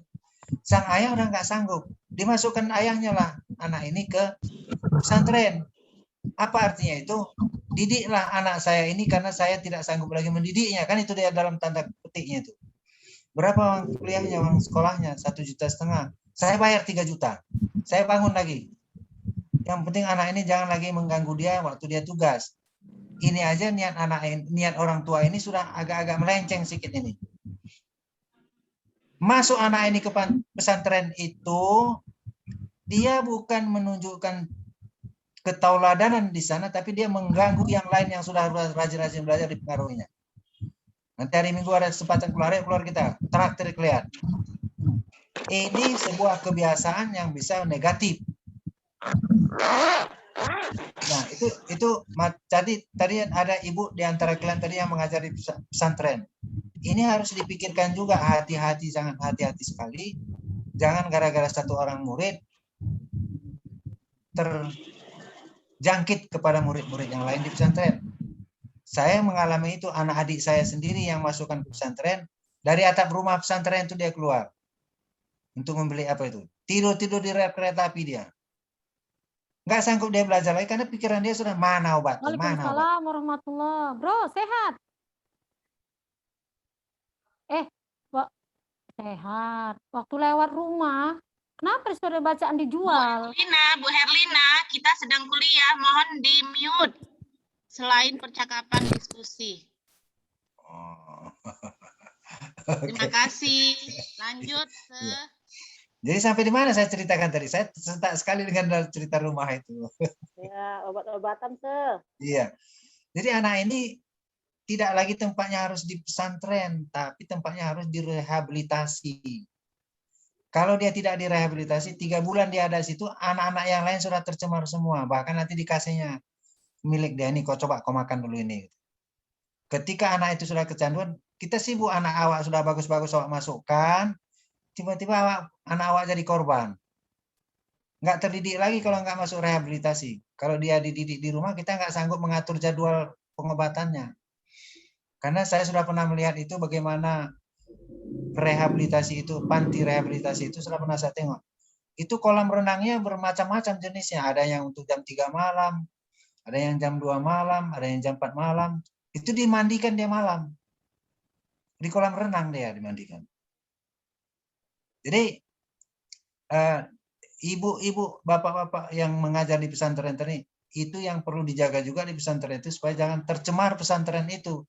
Sang ayah udah nggak sanggup. Dimasukkan ayahnya lah anak ini ke pesantren. Apa artinya itu? Didiklah anak saya ini karena saya tidak sanggup lagi mendidiknya. Kan itu dia dalam tanda petiknya itu. Berapa uang kuliahnya, uang sekolahnya? 1,5 juta. Saya bayar 3 juta. Saya bangun lagi. Yang penting anak ini jangan lagi mengganggu dia waktu dia tugas. ini aja niat orang tua ini sudah agak-agak melenceng sedikit ini. Masuk anak ini ke pesantren itu, dia bukan menunjukkan ketauladanan di sana, tapi dia mengganggu yang lain yang sudah rajin-rajin belajar dipengaruhinya. Nanti hari Minggu ada kesempatan keluar kita, traktir kalian. Ini sebuah kebiasaan yang bisa negatif. Nah, itu tadi ada ibu di antara kalian tadi yang mengajari pesantren. Ini harus dipikirkan juga, hati-hati, sangat hati-hati sekali. Jangan gara-gara satu orang murid terjangkit kepada murid-murid yang lain di pesantren. Saya mengalami itu, anak adik saya sendiri yang masukkan ke pesantren, dari atap rumah pesantren itu dia keluar. Untuk membeli apa itu? Tidur-tidur di rel kereta api dia. Nggak sanggup dia belajar lagi karena pikiran dia sudah mana obat. Waalaikumsalam warahmatullah. Bro, sehat? Sehat. Waktu lewat rumah, kenapa sudah bacaan dijual? Bu Herlina, kita sedang kuliah, mohon di-mute. Selain percakapan diskusi. Oh. Terima kasih. Lanjut. Jadi sampai di mana saya ceritakan tadi? Saya sentak sekali dengan cerita rumah itu. Ya, obat-obatan, Iya. Jadi anak ini tidak lagi tempatnya harus di pesantren, tapi tempatnya harus direhabilitasi. Kalau dia tidak direhabilitasi, 3 bulan dia ada di situ, anak-anak yang lain sudah tercemar semua. Bahkan nanti dikasihnya milik dia, ini kau coba kau makan dulu ini. Ketika anak itu sudah kecanduan, kita sibuk, anak awak sudah bagus-bagus awak masukkan, tiba-tiba anak awak jadi korban. Nggak terdidik lagi kalau nggak masuk rehabilitasi. Kalau dia dididik di rumah, kita nggak sanggup mengatur jadwal pengobatannya. Karena saya sudah pernah melihat itu bagaimana rehabilitasi itu, panti rehabilitasi itu sudah pernah saya tengok. Itu kolam renangnya bermacam-macam jenisnya. Ada yang untuk jam 3 malam, ada yang jam 2 malam, ada yang jam 4 malam. Itu dimandikan dia malam. Di kolam renang dia dimandikan. Jadi ibu-ibu, bapak-bapak yang mengajar di pesantren tadi, itu yang perlu dijaga juga di pesantren itu supaya jangan tercemar pesantren itu.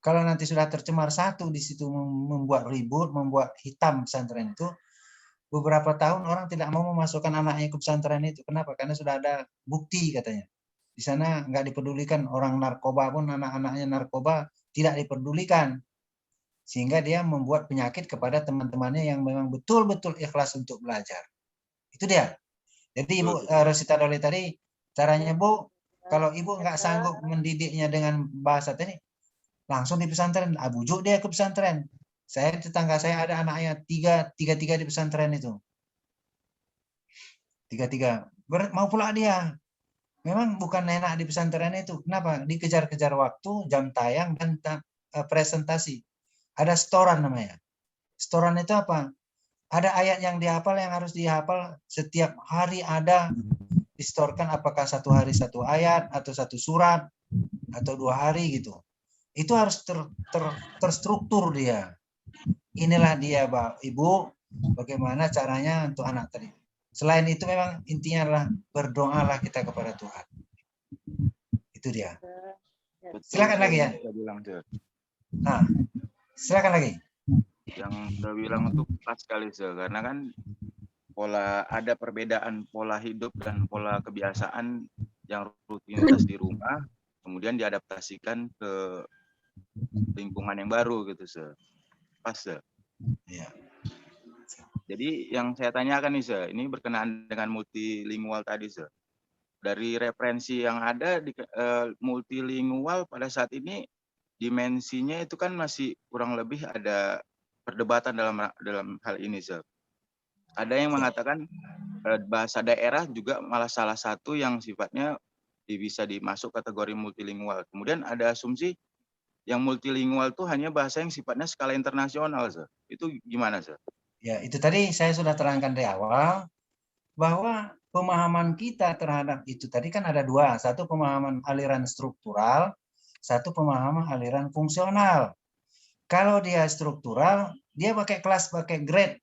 Kalau nanti sudah tercemar satu di situ membuat ribut, membuat hitam pesantren itu, beberapa tahun orang tidak mau memasukkan anaknya ke pesantren itu. Kenapa? Karena sudah ada bukti katanya. Di sana nggak dipedulikan, orang narkoba pun anak-anaknya narkoba tidak dipedulikan. Sehingga dia membuat penyakit kepada teman-temannya yang memang betul-betul ikhlas untuk belajar. Itu dia. Jadi Ibu Rosita Doli tadi, caranya Bu, kalau Ibu nggak sanggup mendidiknya dengan bahasa tadi, langsung di pesantren, bujuk dia ke pesantren. Saya tetangga saya ada anaknya tiga di pesantren itu. Tiga. Mau pula dia. Memang bukan enak di pesantren itu. Kenapa? Dikejar-kejar waktu, jam tayang, dan presentasi. Ada setoran namanya. Setoran itu apa? Ada ayat yang dihafal yang harus dihafal setiap hari ada distorkan, apakah satu hari satu ayat atau satu surat atau 2 hari gitu. Itu harus terstruktur dia. Inilah dia Ibu, bagaimana caranya untuk anak tadi. Selain itu memang intinya adalah berdoalah kita kepada Tuhan. Itu dia. Silakan lagi ya. Nah, silakan lagi. Yang saya bilang itu pas sekali karena kan ada perbedaan pola hidup dan pola kebiasaan yang rutinitas di rumah, kemudian diadaptasikan ke lingkungan yang baru gitu pas Ya. Jadi yang saya tanyakan nih ini berkenaan dengan multilingual tadi dari referensi yang ada di multilingual pada saat ini dimensinya itu kan masih kurang lebih ada perdebatan dalam hal ini Ada yang mengatakan bahasa daerah juga malah salah satu yang sifatnya bisa dimasuk kategori multilingual. Kemudian ada asumsi yang multilingual itu hanya bahasa yang sifatnya skala internasional Itu gimana Ya, itu tadi saya sudah terangkan dari awal bahwa pemahaman kita terhadap itu tadi kan ada 2. Satu pemahaman aliran struktural, satu pemahaman aliran fungsional. Kalau dia struktural, dia pakai kelas, pakai grade,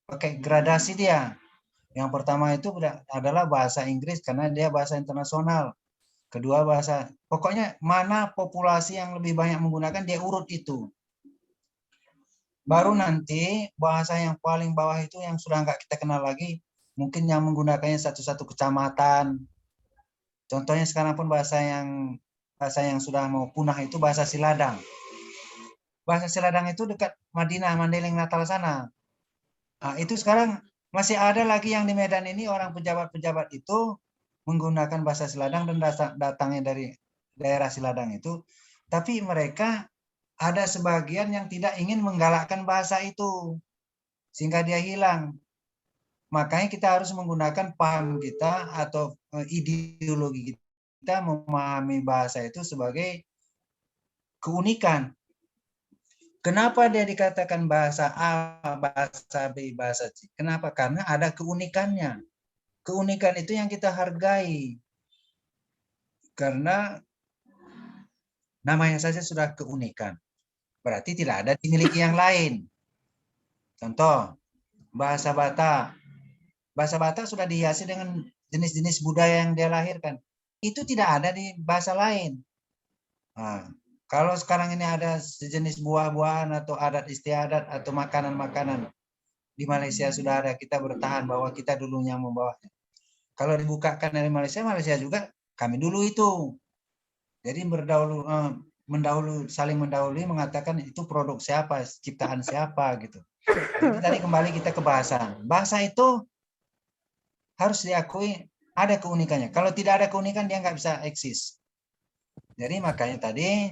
pakai gradasi dia. Yang pertama itu adalah bahasa Inggris karena dia bahasa internasional. kedua bahasa, pokoknya mana populasi yang lebih banyak menggunakan dia urut itu. Baru nanti bahasa yang paling bawah itu yang sudah nggak kita kenal lagi, mungkin yang menggunakannya satu-satu kecamatan. Contohnya sekarang pun bahasa yang sudah mau punah itu bahasa Siladang. Bahasa Siladang itu dekat Madinah, Mandailing, Natal sana. Nah, itu sekarang masih ada lagi yang di Medan ini orang pejabat-pejabat itu menggunakan bahasa Siladang dan datangnya dari daerah Siladang itu. Tapi mereka ada sebagian yang tidak ingin menggalakkan bahasa itu sehingga dia hilang. Makanya kita harus menggunakan paham kita atau ideologi kita memahami bahasa itu sebagai keunikan. Kenapa dia dikatakan bahasa A, bahasa B, bahasa C? Kenapa? Karena ada keunikannya. Keunikan itu yang kita hargai. Karena namanya saja sudah keunikan. Berarti tidak ada dimiliki yang lain. Contoh, bahasa Batak. Bahasa Batak sudah dihiasi dengan jenis-jenis budaya yang dia lahirkan. Itu tidak ada di bahasa lain. Nah, kalau sekarang ini ada sejenis buah-buahan atau adat istiadat atau makanan-makanan di Malaysia sudah ada, kita bertahan bahwa kita dulunya membawanya. Kalau dibukakan dari Malaysia, Malaysia juga kami dulu itu. Jadi saling mendahului mengatakan itu produk siapa, ciptaan siapa gitu. Jadi tadi kembali kita ke bahasa. Bahasa itu harus diakui ada keunikannya. Kalau tidak ada keunikan dia nggak bisa eksis. Jadi makanya tadi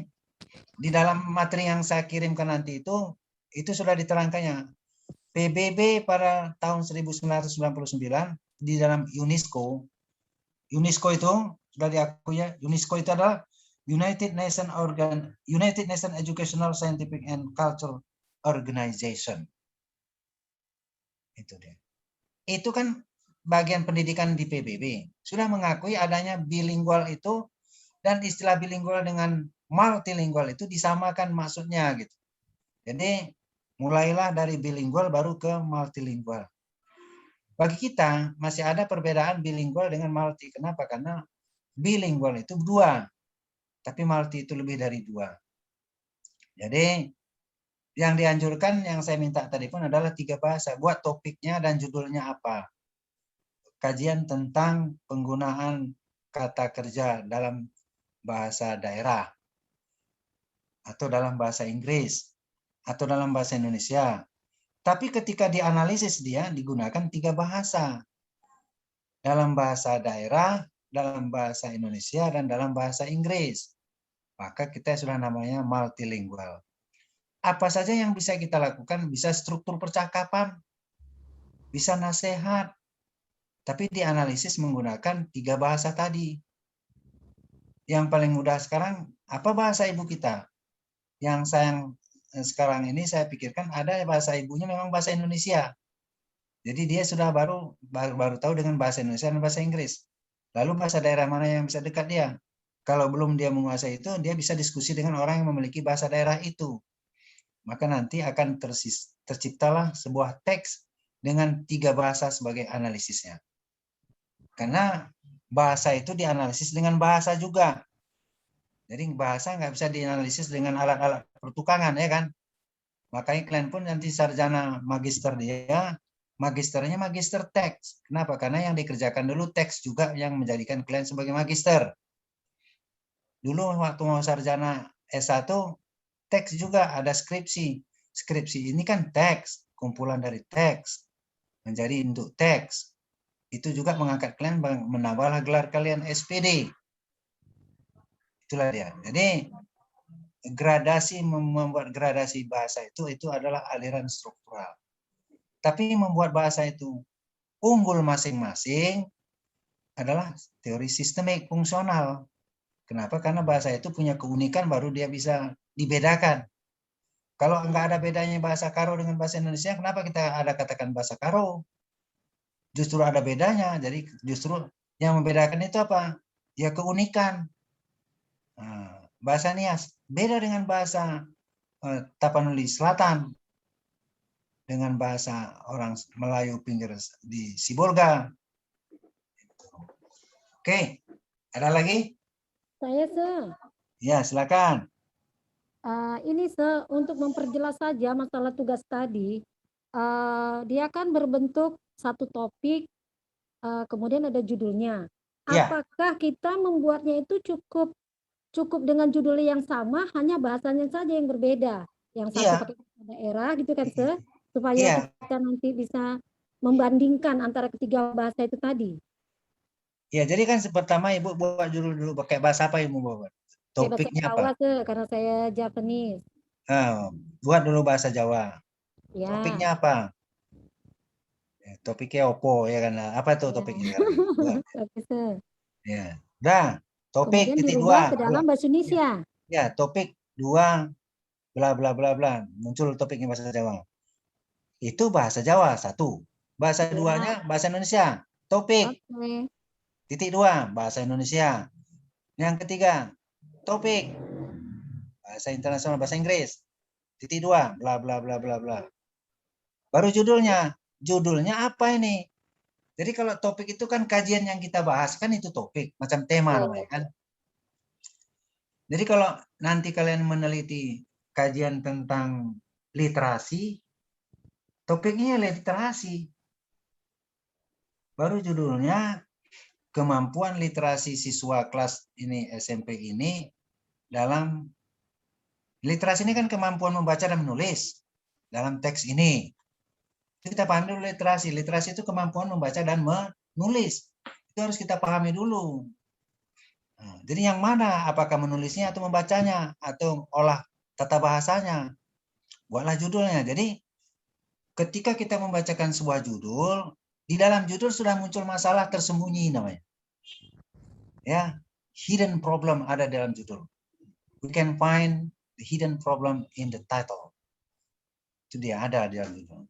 di dalam materi yang saya kirimkan nanti itu sudah diterangkannya. PBB pada tahun 1999 di dalam UNESCO. UNESCO itu sudah diakui ya. UNESCO itu adalah United Nations Educational, Scientific and Cultural Organization. Itu dia. Itu kan bagian pendidikan di PBB sudah mengakui adanya bilingual itu, dan istilah bilingual dengan multilingual itu disamakan maksudnya gitu. Jadi mulailah dari bilingual baru ke multilingual. Bagi kita masih ada perbedaan bilingual dengan multi. Kenapa? Karena bilingual itu 2, tapi multi itu lebih dari 2. Jadi yang dianjurkan yang saya minta tadi pun adalah 3 bahasa. Buat topiknya dan judulnya apa. Kajian tentang penggunaan kata kerja dalam bahasa daerah, atau dalam bahasa Inggris, atau dalam bahasa Indonesia. Tapi ketika dianalisis dia digunakan 3 bahasa. Dalam bahasa daerah, dalam bahasa Indonesia, dan dalam bahasa Inggris. Maka kita sudah namanya multilingual. Apa saja yang bisa kita lakukan? Bisa struktur percakapan, bisa nasihat, tapi dianalisis menggunakan 3 bahasa tadi. Yang paling mudah sekarang, apa bahasa ibu kita? Yang sekarang ini saya pikirkan ada bahasa ibunya memang bahasa Indonesia. Jadi dia sudah baru tahu dengan bahasa Indonesia dan bahasa Inggris. Lalu bahasa daerah mana yang bisa dekat dia? Kalau belum dia menguasai itu, dia bisa diskusi dengan orang yang memiliki bahasa daerah itu. Maka nanti akan terciptalah sebuah teks dengan 3 bahasa sebagai analisisnya. Karena bahasa itu dianalisis dengan bahasa juga. Jadi bahasa nggak bisa dianalisis dengan alat-alat pertukangan, ya kan? Makanya kalian pun nanti sarjana magister dia, magisternya magister teks. Kenapa? Karena yang dikerjakan dulu teks juga yang menjadikan kalian sebagai magister. Dulu waktu mau sarjana S1, teks juga ada skripsi. Skripsi ini kan teks, kumpulan dari teks, menjadi induk teks. Itu juga mengangkat kalian menambahlah gelar kalian SPD. Itulah dia. Jadi membuat gradasi bahasa itu adalah aliran struktural. Tapi membuat bahasa itu unggul masing-masing adalah teori sistemik fungsional. Kenapa? Karena bahasa itu punya keunikan baru dia bisa dibedakan. Kalau nggak ada bedanya bahasa Karo dengan bahasa Indonesia, kenapa kita ada katakan bahasa Karo? Justru ada bedanya. Jadi justru yang membedakan itu apa? Ya keunikan. Bahasa Nias beda dengan bahasa Tapanuli Selatan, dengan bahasa orang Melayu pinggir di Sibolga. Oke, ada lagi? Saya Ya, silakan. ini untuk memperjelas saja masalah tugas tadi, dia kan berbentuk satu topik, kemudian ada judulnya. Ya. Apakah kita membuatnya itu cukup dengan judul yang sama, hanya bahasanya saja yang berbeda? Yang satu Iya. pakai bahasa daerah gitu kan, supaya Iya. kita nanti bisa membandingkan antara ketiga bahasa itu tadi. Ya, jadi kan pertama Ibu buat judul dulu, pakai bahasa apa Ibu buat? Topiknya Jawa, apa? karena saya Japanese. Buat dulu bahasa Jawa. Ya. Topiknya apa? Topiknya opo ya kan? Apa tuh topiknya sekarang? Buat. Ya. Dah, topik Kemudian titik dirubah dua. ke dalam bahasa Indonesia. Ya, topik 2 bla bla bla bla. Muncul topiknya bahasa Jawa. Itu bahasa Jawa 1. Bahasa duanya bahasa Indonesia. Topik. Oke. Titik 2 bahasa Indonesia. Yang ketiga, topik bahasa internasional bahasa Inggris. Titik 2 bla bla bla bla bla. Baru judulnya. Judulnya apa ini? Jadi kalau topik itu kan kajian yang kita bahas kan itu topik, macam tema namanya kan. Jadi kalau nanti kalian meneliti kajian tentang literasi, topiknya literasi. Baru judulnya kemampuan literasi siswa kelas ini SMP ini dalam literasi ini kan kemampuan membaca dan menulis dalam teks ini. Kita pahami dulu literasi. Literasi itu kemampuan membaca dan menulis. Itu harus kita pahami dulu. Nah, jadi yang mana? Apakah menulisnya atau membacanya? Atau olah tata bahasanya? Buatlah judulnya. Jadi ketika kita membacakan sebuah judul, di dalam judul sudah muncul masalah tersembunyi namanya. Ya, hidden problem ada dalam judul. We can find the hidden problem in the title. Itu dia ada di dalam judul.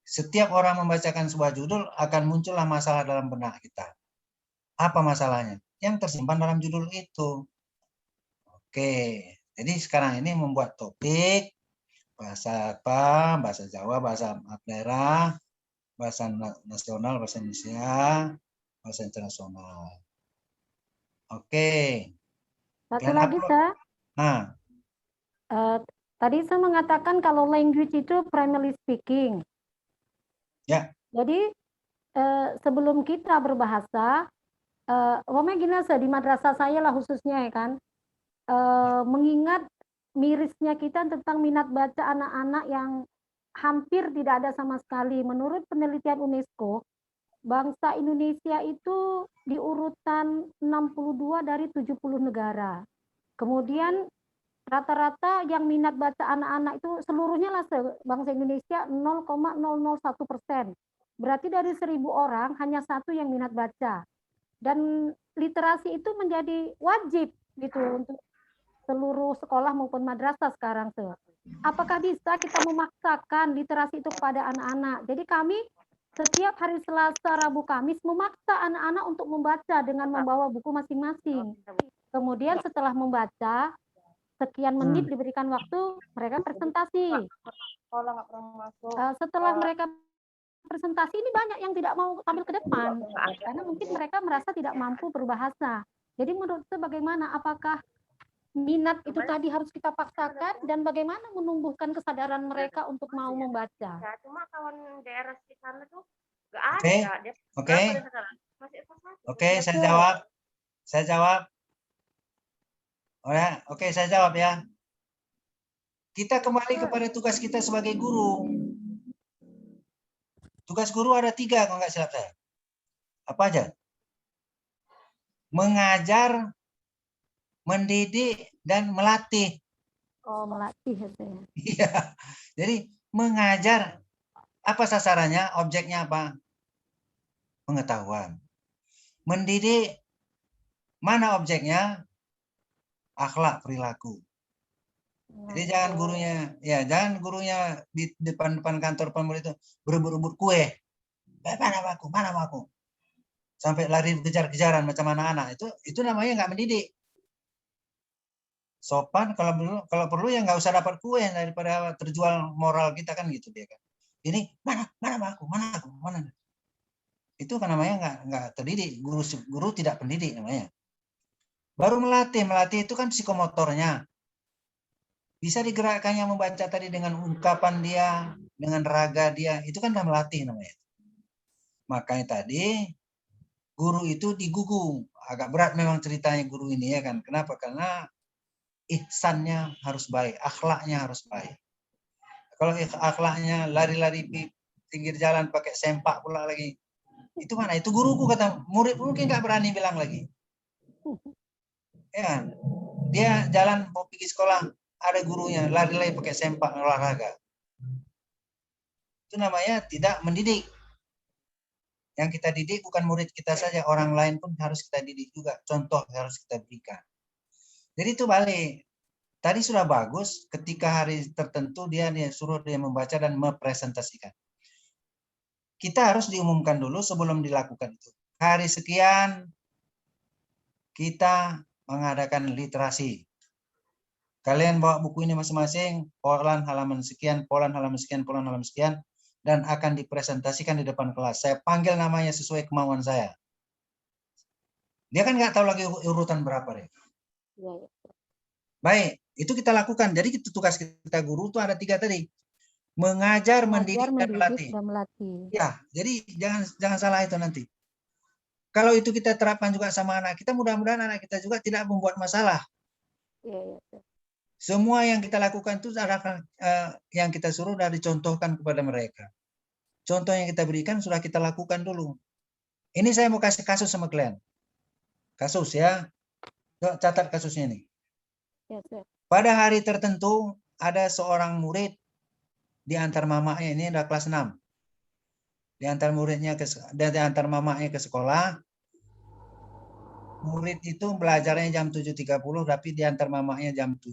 Setiap orang membacakan sebuah judul akan muncullah masalah dalam benak kita. Apa masalahnya? Yang tersimpan dalam judul itu. Oke, jadi sekarang ini membuat topik bahasa apa? Bahasa Jawa, bahasa daerah, bahasa nasional, bahasa Indonesia, bahasa internasional. Oke. Satu lagi, tadi saya mengatakan kalau language itu primarily speaking. Ya. Jadi sebelum kita berbahasa, gini di madrasah saya lah khususnya ya kan, mengingat mirisnya kita tentang minat baca anak-anak yang hampir tidak ada sama sekali. Menurut penelitian UNESCO, bangsa Indonesia itu di urutan 62 dari 70 negara. Kemudian rata-rata yang minat baca anak-anak itu seluruhnya lah bangsa Indonesia 0,001%. Berarti dari 1.000 orang hanya 1 yang minat baca. Dan literasi itu menjadi wajib gitu untuk seluruh sekolah maupun madrasah sekarang. Apakah bisa kita memaksakan literasi itu kepada anak-anak? Jadi kami setiap hari Selasa, Rabu, Kamis memaksa anak-anak untuk membaca dengan membawa buku masing-masing. Kemudian setelah membaca, sekian menit diberikan waktu, mereka presentasi. Setelah mereka presentasi, ini banyak yang tidak mau tampil ke depan, karena mungkin mereka merasa tidak mampu berbahasa. Jadi menurut saya bagaimana? Apakah minat itu tadi harus kita paksakan, dan bagaimana menumbuhkan kesadaran mereka untuk mau membaca? Ya, cuma kawan daerah sekitar itu nggak ada. Oke, saya jawab. Oh ya, oke, saya jawab ya. Kita kembali kepada tugas kita sebagai guru. Tugas guru ada 3 kalau nggak silap saya. Apa aja? Mengajar, mendidik, dan melatih. Oh, melatih ya. Iya. Jadi mengajar, apa sasarannya? Objeknya apa? Pengetahuan. Mendidik, mana objeknya? Akhlak, perilaku. Jadi jangan gurunya di depan kantor pembeli itu berebut-rebut kue. Mana aku? Sampai lari kejar-kejaran macam anak-anak. Itu namanya nggak mendidik. Sopan kalau perlu ya nggak usah dapat kue daripada terjual moral kita kan gitu dia kan. Ini mana aku? Itu kan namanya nggak terdidik. Guru tidak pendidik namanya. Baru melatih itu kan psikomotornya. Bisa digerakkannya membaca tadi dengan ungkapan dia, dengan raga dia, itu kan udah melatih namanya. Makanya tadi guru itu digugung. Agak berat memang ceritanya guru ini ya kan. Kenapa? Karena ihsannya harus baik, akhlaknya harus baik. Kalau akhlaknya lari-lari di pinggir jalan pakai sempak pula lagi, itu mana? Itu guruku, kata murid mungkin nggak berani bilang lagi. Ya, dia jalan mau pergi sekolah, ada gurunya lari-lari pakai sempak olahraga. Itu namanya tidak mendidik. Yang kita didik bukan murid kita saja, orang lain pun harus kita didik juga. Contoh harus kita berikan. Jadi itu balik. Tadi sudah bagus, ketika hari tertentu dia suruh dia membaca dan mempresentasikan. Kita harus diumumkan dulu sebelum dilakukan itu. Hari sekian kita mengadakan literasi. Kalian bawa buku ini masing-masing, polan halaman sekian, polan halaman sekian, polan halaman sekian, dan akan dipresentasikan di depan kelas. Saya panggil namanya sesuai kemauan saya. Dia kan nggak tahu lagi urutan berapa deh. Baik, itu kita lakukan. Jadi tugas kita guru itu ada 3 tadi. Mengajar, mendidik, dan melatih. Ya, jadi jangan salah itu nanti. Kalau itu kita terapkan juga sama anak kita, mudah-mudahan anak kita juga tidak membuat masalah. Semua yang kita lakukan itu yang kita suruh dari dicontohkan kepada mereka. Contoh yang kita berikan sudah kita lakukan dulu. Ini saya mau kasih kasus sama kalian. Kasus ya. Catat kasusnya ini. Pada hari tertentu ada seorang murid di antar mamanya, ini udah kelas 6. Di antar mamanya ke sekolah. Murid itu belajarnya jam 7.30 tapi di antar mamanya jam 7.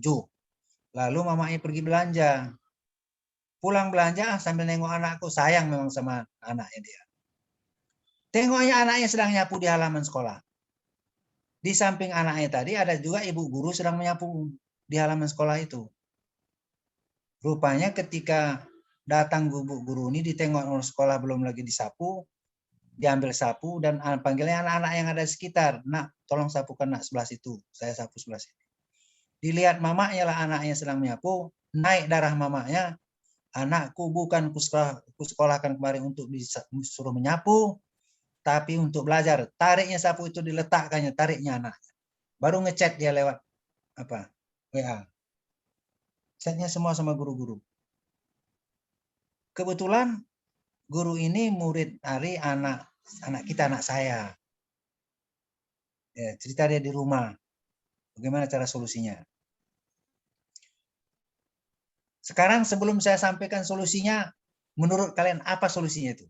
Lalu mamanya pergi belanja. Pulang belanja sambil nengok anakku, sayang memang sama anaknya dia. Tengoknya anaknya sedang nyapu di halaman sekolah. Di samping anaknya tadi ada juga ibu guru sedang menyapu di halaman sekolah itu. Rupanya ketika datang guru ini ditengok orang sekolah belum lagi disapu, diambil sapu dan panggilnya anak-anak yang ada di sekitar. Nak, tolong sapukan nak sebelah situ. Saya sapu sebelah sini. Dilihat mamanya lah anaknya sedang menyapu, naik darah mamanya. Anakku bukan kusekolahkan kemarin untuk disuruh menyapu, tapi untuk belajar. Tariknya sapu itu diletakkannya, tariknya anaknya. Baru ngechat dia lewat WA. Chatnya semua sama guru-guru. Kebetulan guru ini murid Ari, anak kita, anak saya. Ya, cerita dia di rumah. Bagaimana cara solusinya? Sekarang sebelum saya sampaikan solusinya, menurut kalian apa solusinya itu?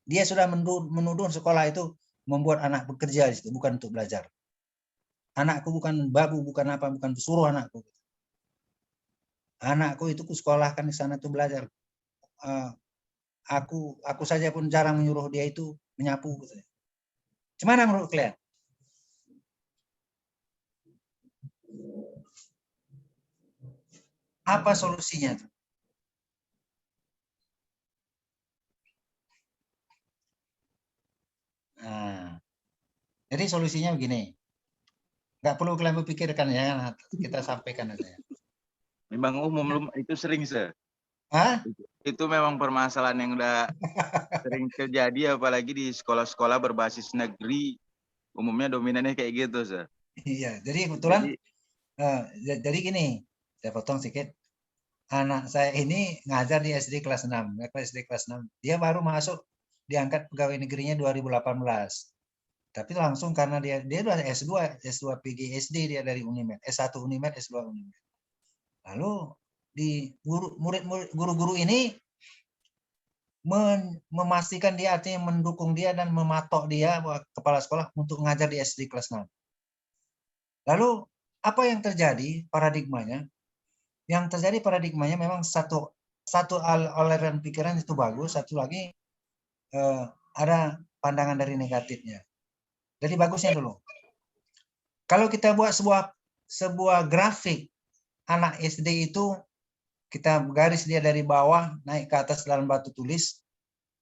Dia sudah menuduh sekolah itu membuat anak bekerja di situ, bukan untuk belajar. Anakku bukan babu, bukan apa, bukan suruh anakku. Anakku itu kusekolahkan di sana tuh belajar. Aku saja pun jarang menyuruh dia itu menyapu. Gimana menurut kalian? Apa solusinya? Nah, jadi solusinya begini. Nggak perlu kalian berpikirkan ya, kita sampaikan aja. Memang umum itu sering, Sir. Hah? Itu memang permasalahan yang udah sering terjadi, apalagi di sekolah-sekolah berbasis negeri. Umumnya dominannya kayak gitu, Sir. Iya, jadi kebetulan jadi gini, saya potong sedikit. Anak saya ini ngajar di SD kelas 6. SD kelas 6. Dia baru masuk, diangkat pegawai negerinya 2018. Tapi langsung karena dia udah S2 PGSD dia dari Unimed, S1 Unimed, S2 Unimed. Lalu di guru-guru ini memastikan dia, artinya mendukung dia dan mematok dia kepala sekolah untuk mengajar di SD kelas 6. Lalu apa yang terjadi paradigmanya? Yang terjadi paradigmanya memang satu aliran pikiran itu bagus, satu lagi ada pandangan dari negatifnya. Jadi bagusnya dulu. Kalau kita buat sebuah grafik anak SD itu, kita garis dia dari bawah naik ke atas dalam batu tulis,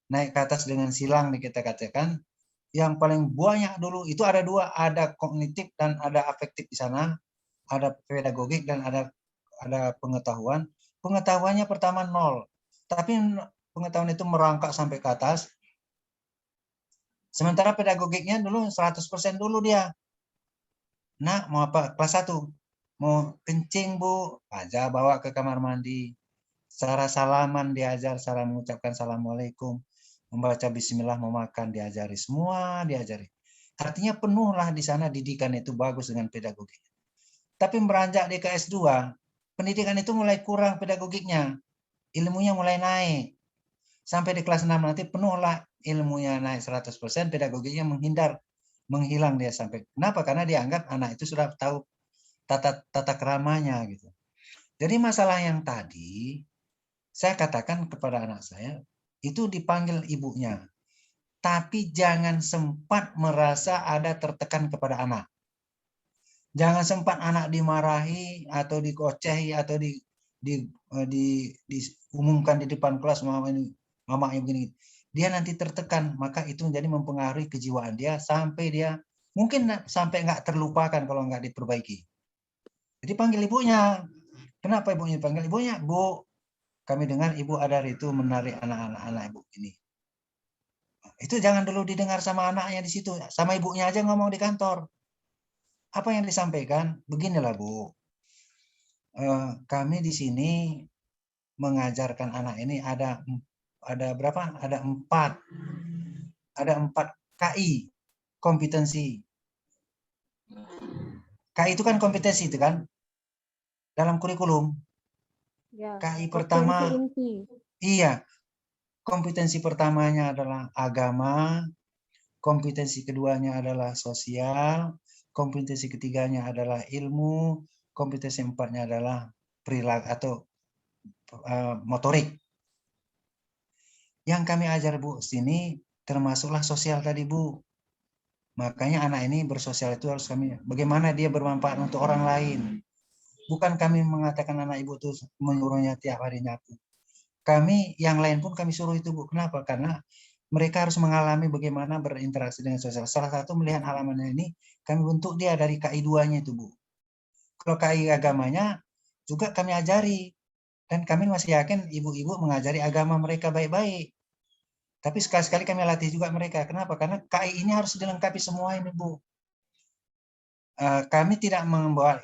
naik ke atas dengan silang kita katakan. yang paling banyak dulu itu ada dua, ada kognitif dan ada afektif di sana, ada pedagogik dan ada pengetahuan. Pengetahuannya pertama 0, tapi pengetahuan itu merangkak sampai ke atas. Sementara pedagogiknya dulu 100% dulu dia. Nah, mau apa? Kelas 1. Mau kencing, Bu, aja bawa ke kamar mandi. Cara salaman diajar, cara mengucapkan assalamualaikum, membaca bismillah, mau makan diajari, semua diajari. Artinya penuhlah di sana didikan itu bagus dengan pedagogik. Tapi beranjak di KS2, pendidikan itu mulai kurang pedagogiknya. Ilmunya mulai naik. Sampai di kelas 6 nanti penuhlah ilmunya naik 100%, pedagogiknya menghilang dia sampai. Kenapa? Karena dianggap anak itu sudah tahu tata keramanya gitu. Jadi masalah yang tadi saya katakan kepada anak saya, itu dipanggil ibunya. Tapi jangan sempat merasa ada tertekan kepada anak. Jangan sempat anak dimarahi atau dikocehi atau diumumkan di depan kelas, mama ini begini. Dia nanti tertekan, maka itu menjadi mempengaruhi kejiwaan dia sampai dia mungkin sampai nggak terlupakan kalau nggak diperbaiki. Jadi panggil ibunya. Kenapa ibunya panggil ibunya? Bu, kami dengar ibu ada itu menarik anak-anak ibu ini. Itu jangan dulu didengar sama anaknya di situ, sama ibunya aja ngomong di kantor. Apa yang disampaikan? Beginilah Bu, kami di sini mengajarkan anak ini ada berapa? Ada 4 KI, kompetensi. KI itu kan kompetensi itu kan dalam kurikulum. Ya, KI pertama, inti. iya, kompetensi pertamanya adalah agama, kompetensi keduanya adalah sosial, kompetensi ketiganya adalah ilmu, kompetensi empatnya adalah perilaku atau motorik. Yang kami ajar Bu sini termasuklah sosial tadi Bu. Makanya anak ini bersosial itu harus kami, bagaimana dia bermanfaat untuk orang lain. Bukan kami mengatakan anak ibu itu menyuruhnya tiap hari nyapu. Kami yang lain pun kami suruh itu Bu. Kenapa? Karena mereka harus mengalami bagaimana berinteraksi dengan sosial. Salah satu melihat halamannya ini, kami bentuk dia dari KI2-nya itu Bu. Kalau KI agamanya juga kami ajari. Dan kami masih yakin ibu-ibu mengajari agama mereka baik-baik. Tapi sekali-sekali kami latih juga mereka. Kenapa? Karena KI ini harus dilengkapi semua ini Bu. Kami tidak membuat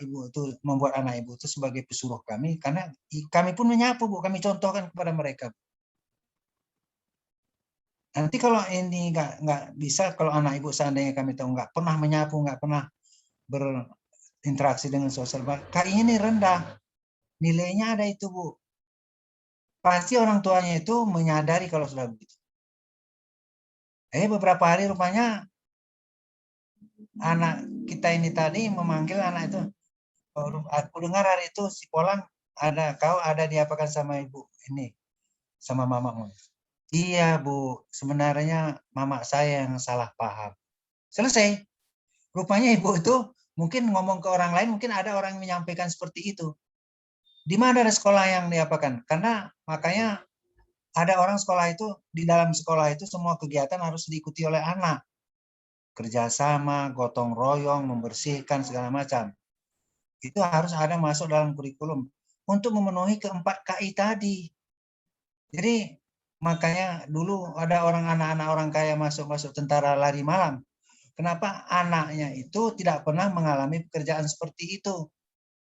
anak ibu itu sebagai pesuruh kami, karena kami pun menyapu Bu, kami contohkan kepada mereka. Nanti kalau ini nggak bisa, kalau anak ibu seandainya kami tahu nggak pernah menyapu, nggak pernah berinteraksi dengan sosial, KI ini rendah, nilainya ada itu Bu. Pasti orang tuanya itu menyadari kalau sudah begitu. Beberapa hari rupanya anak kita ini tadi memanggil anak itu, aku dengar hari itu si Polan kau ada diapakan sama ibu ini, sama mamamu. Iya Bu, sebenarnya mama saya yang salah paham. Selesai. Rupanya ibu itu mungkin ngomong ke orang lain, mungkin ada orang yang menyampaikan seperti itu. Di mana ada sekolah yang diapakan? Karena makanya ada orang sekolah itu, di dalam sekolah itu semua kegiatan harus diikuti oleh anak. Kerjasama, gotong royong, membersihkan segala macam. Itu harus ada masuk dalam kurikulum untuk memenuhi keempat KI tadi. Jadi makanya dulu ada anak-anak orang kaya masuk tentara lari malam. Kenapa? Anaknya itu tidak pernah mengalami pekerjaan seperti itu.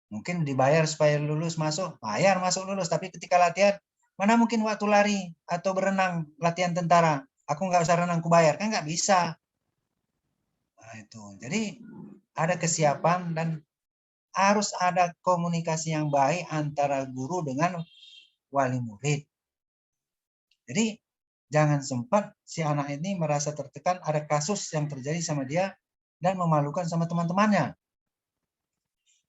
Mungkin dibayar supaya lulus masuk, bayar masuk lulus. Tapi ketika latihan, mana mungkin waktu lari atau berenang, latihan tentara. Aku nggak usah renang, aku bayar. Kan nggak bisa. Nah, itu. Jadi ada kesiapan dan harus ada komunikasi yang baik antara guru dengan wali murid. Jadi jangan sempat si anak ini merasa tertekan, ada kasus yang terjadi sama dia dan memalukan sama teman-temannya.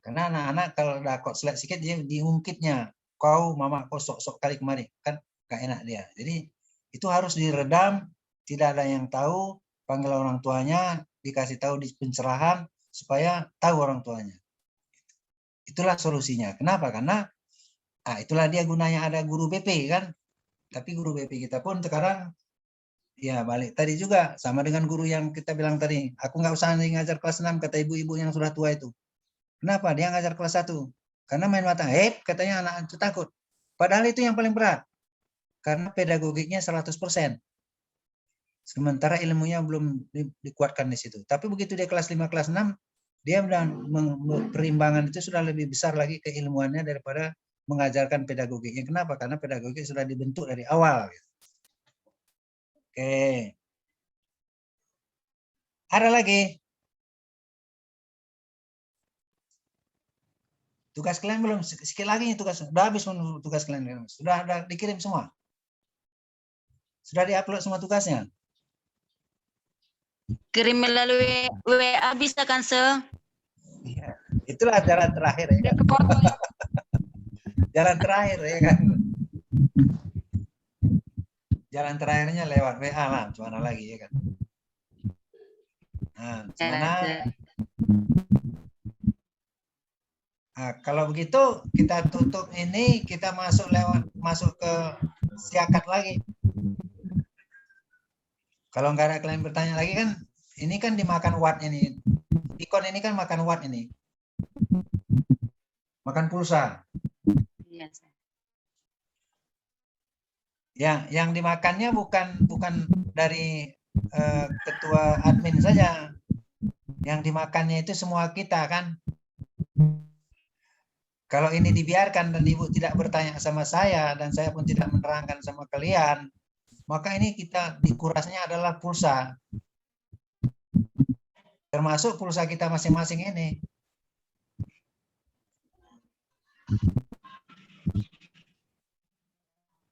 Karena anak-anak kalau udah kok selek sikit dia diungkitnya. Kau mama kau sok-sok kali kemari, kan gak enak dia. Jadi itu harus diredam, tidak ada yang tahu, panggil orang tuanya, dikasih tahu di pencerahan supaya tahu orang tuanya. Itulah solusinya. Kenapa? Karena itulah dia gunanya ada guru BP kan. Tapi guru BP kita pun sekarang Ya, balik tadi juga sama dengan guru yang kita bilang tadi. Aku nggak usah ngajar kelas 6 kata ibu-ibu yang sudah tua itu. Kenapa? Dia ngajar kelas 1. Karena main mata. Katanya anak itu takut. Padahal itu yang paling berat. Karena pedagogiknya 100%. Sementara ilmunya belum dikuatkan di situ. Tapi begitu dia kelas 5, kelas 6, dia perimbangan itu sudah lebih besar lagi keilmuannya daripada mengajarkan pedagogiknya. Kenapa? Karena pedagogik sudah dibentuk dari awal. Oke. Ada lagi? Tugas kalian belum? Sekali lagi nih tugas. Sudah habis tugas kalian? Sudah ada dikirim semua? Sudah diupload semua tugasnya? Kirim melalui WA bisa kan, Se? Iya. Itulah jalan terakhir ya kan? Jalan terakhir ya kan? Jalan terakhirnya lewat WA lah, mana lagi ya kan? Nah, kalau begitu kita tutup ini, kita masuk ke siakat lagi. Kalau nggak ada kalian bertanya lagi kan, ini kan dimakan watt ini. Ikon ini kan makan watt ini. Makan pulsa. Yang dimakannya bukan dari ketua admin saja. Yang dimakannya itu semua kita kan. Kalau ini dibiarkan dan ibu tidak bertanya sama saya dan saya pun tidak menerangkan sama kalian, maka ini kita dikurasnya adalah pulsa. Termasuk pulsa kita masing-masing ini.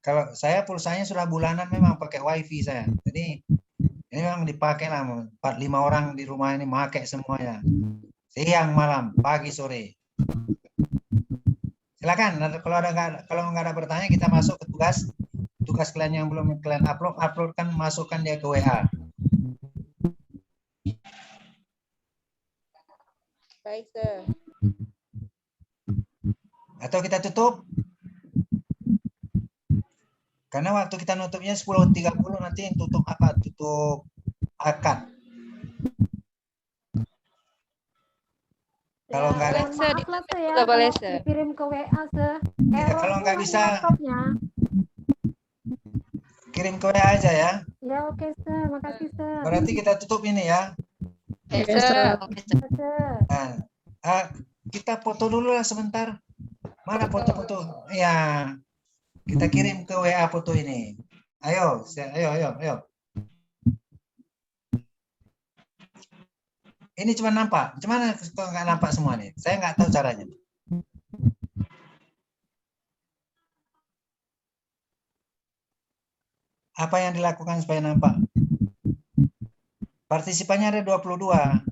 Kalau saya pulsanya sudah bulanan memang pakai wifi saya. Jadi ini memang dipakai lah 4-5 orang di rumah ini pakai semuanya. Siang, malam, pagi, sore. Silakan kalau nggak ada bertanya kita masuk ke tugas kalian yang belum kalian upload kan masukkan dia ke WA. Baik, Sir. Atau kita tutup? Karena waktu kita nutupnya 10.30 nanti tutup apa? Tutup akad. Kalau nggak ada, maaf lah Se ya, boleh, kalau Se. dikirim ke WA Se. Ya, kalau nggak bisa laptopnya. kirim ke WA aja ya. Ya oke Se, makasih Se. Berarti kita tutup ini ya. Oke, Se. Nah, kita foto dulu lah sebentar. Mana foto-foto? Ya, kita kirim ke WA foto ini. Ayo. Ini cuma nampak. Gimana kalau nggak nampak semua nih? Saya nggak tahu caranya. Apa yang dilakukan supaya nampak? Partisipannya ada 22.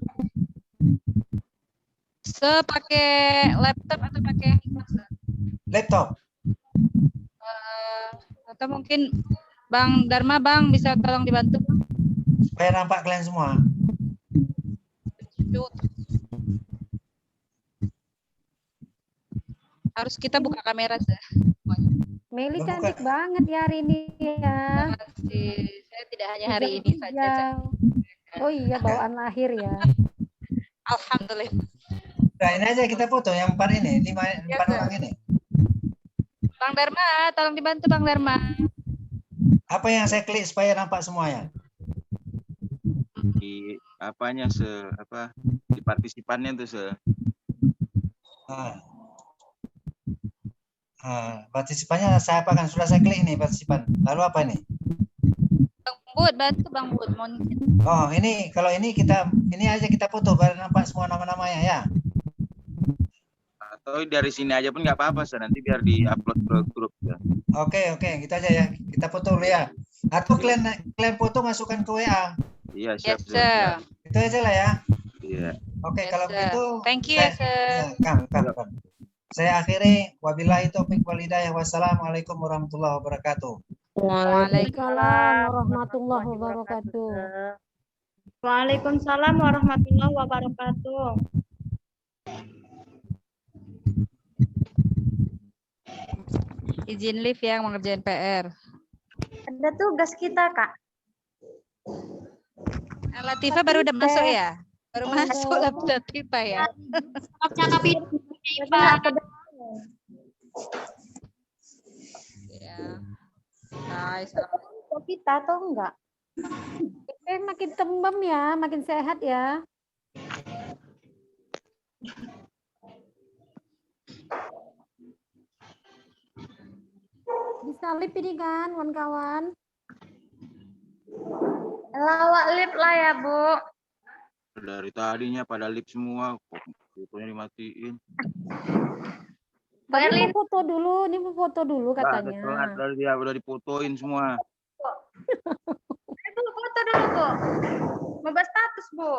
Pakai laptop atau pakai Laptop. atau mungkin Bang Dharma, Bang bisa tolong dibantu? Supaya nampak kalian semua. Harus kita buka kamera, Sir. Meli cantik banget ya hari ini ya. Saya tidak hanya hari ini saja. Oh iya, bawaan lahir ya. Alhamdulillah. Nah, ini aja kita foto yang 4 ini, 4 orang ini. Bang Dharma, tolong dibantu Bang Dharma. Apa yang saya klik supaya nampak semuanya? Di apanya di partisipannya tuh Se. Partisipannya saya apakan? Sudah saya klik ini partisipan. Lalu apa ini? Bang Bud, bantu Bang Bud. Oh, ini kalau ini aja kita foto biar nampak semua nama-namanya ya. Atau dari sini aja pun nggak apa-apa Se, nanti biar di-upload ke grup ya. Oke, gitu aja ya. Kita foto dulu ya. Atau kalian foto masukkan ke WA. Iya, siap. Sir. Itu aja lah ya. Iya. Oke, kalau begitu Thank you, Sir. Saya akhiri, wabillahi taufik wal hidayah. Wassalamualaikum warahmatullahi wabarakatuh. Waalaikumsalam warahmatullahi wabarakatuh. Waalaikumsalam warahmatullahi wabarakatuh. Izin live ya, mengerjain PR. Ada tugas kita, Kak. Latifah baru udah masuk ya? Baru masuk Latifah ya? Cakap itu. Ya. Nice. Kita atau enggak? Makin tembem ya, makin sehat ya. Disalip ini kan, kawan-kawan. Lawak lip lah ya, Bu. Dari tadinya pada lip semua, kok fotonya dimatiin. Tapi mau foto dulu, ini mau foto dulu katanya. Udah difotoin semua. Bu, foto dulu, Bu. Mau bahas status, Bu.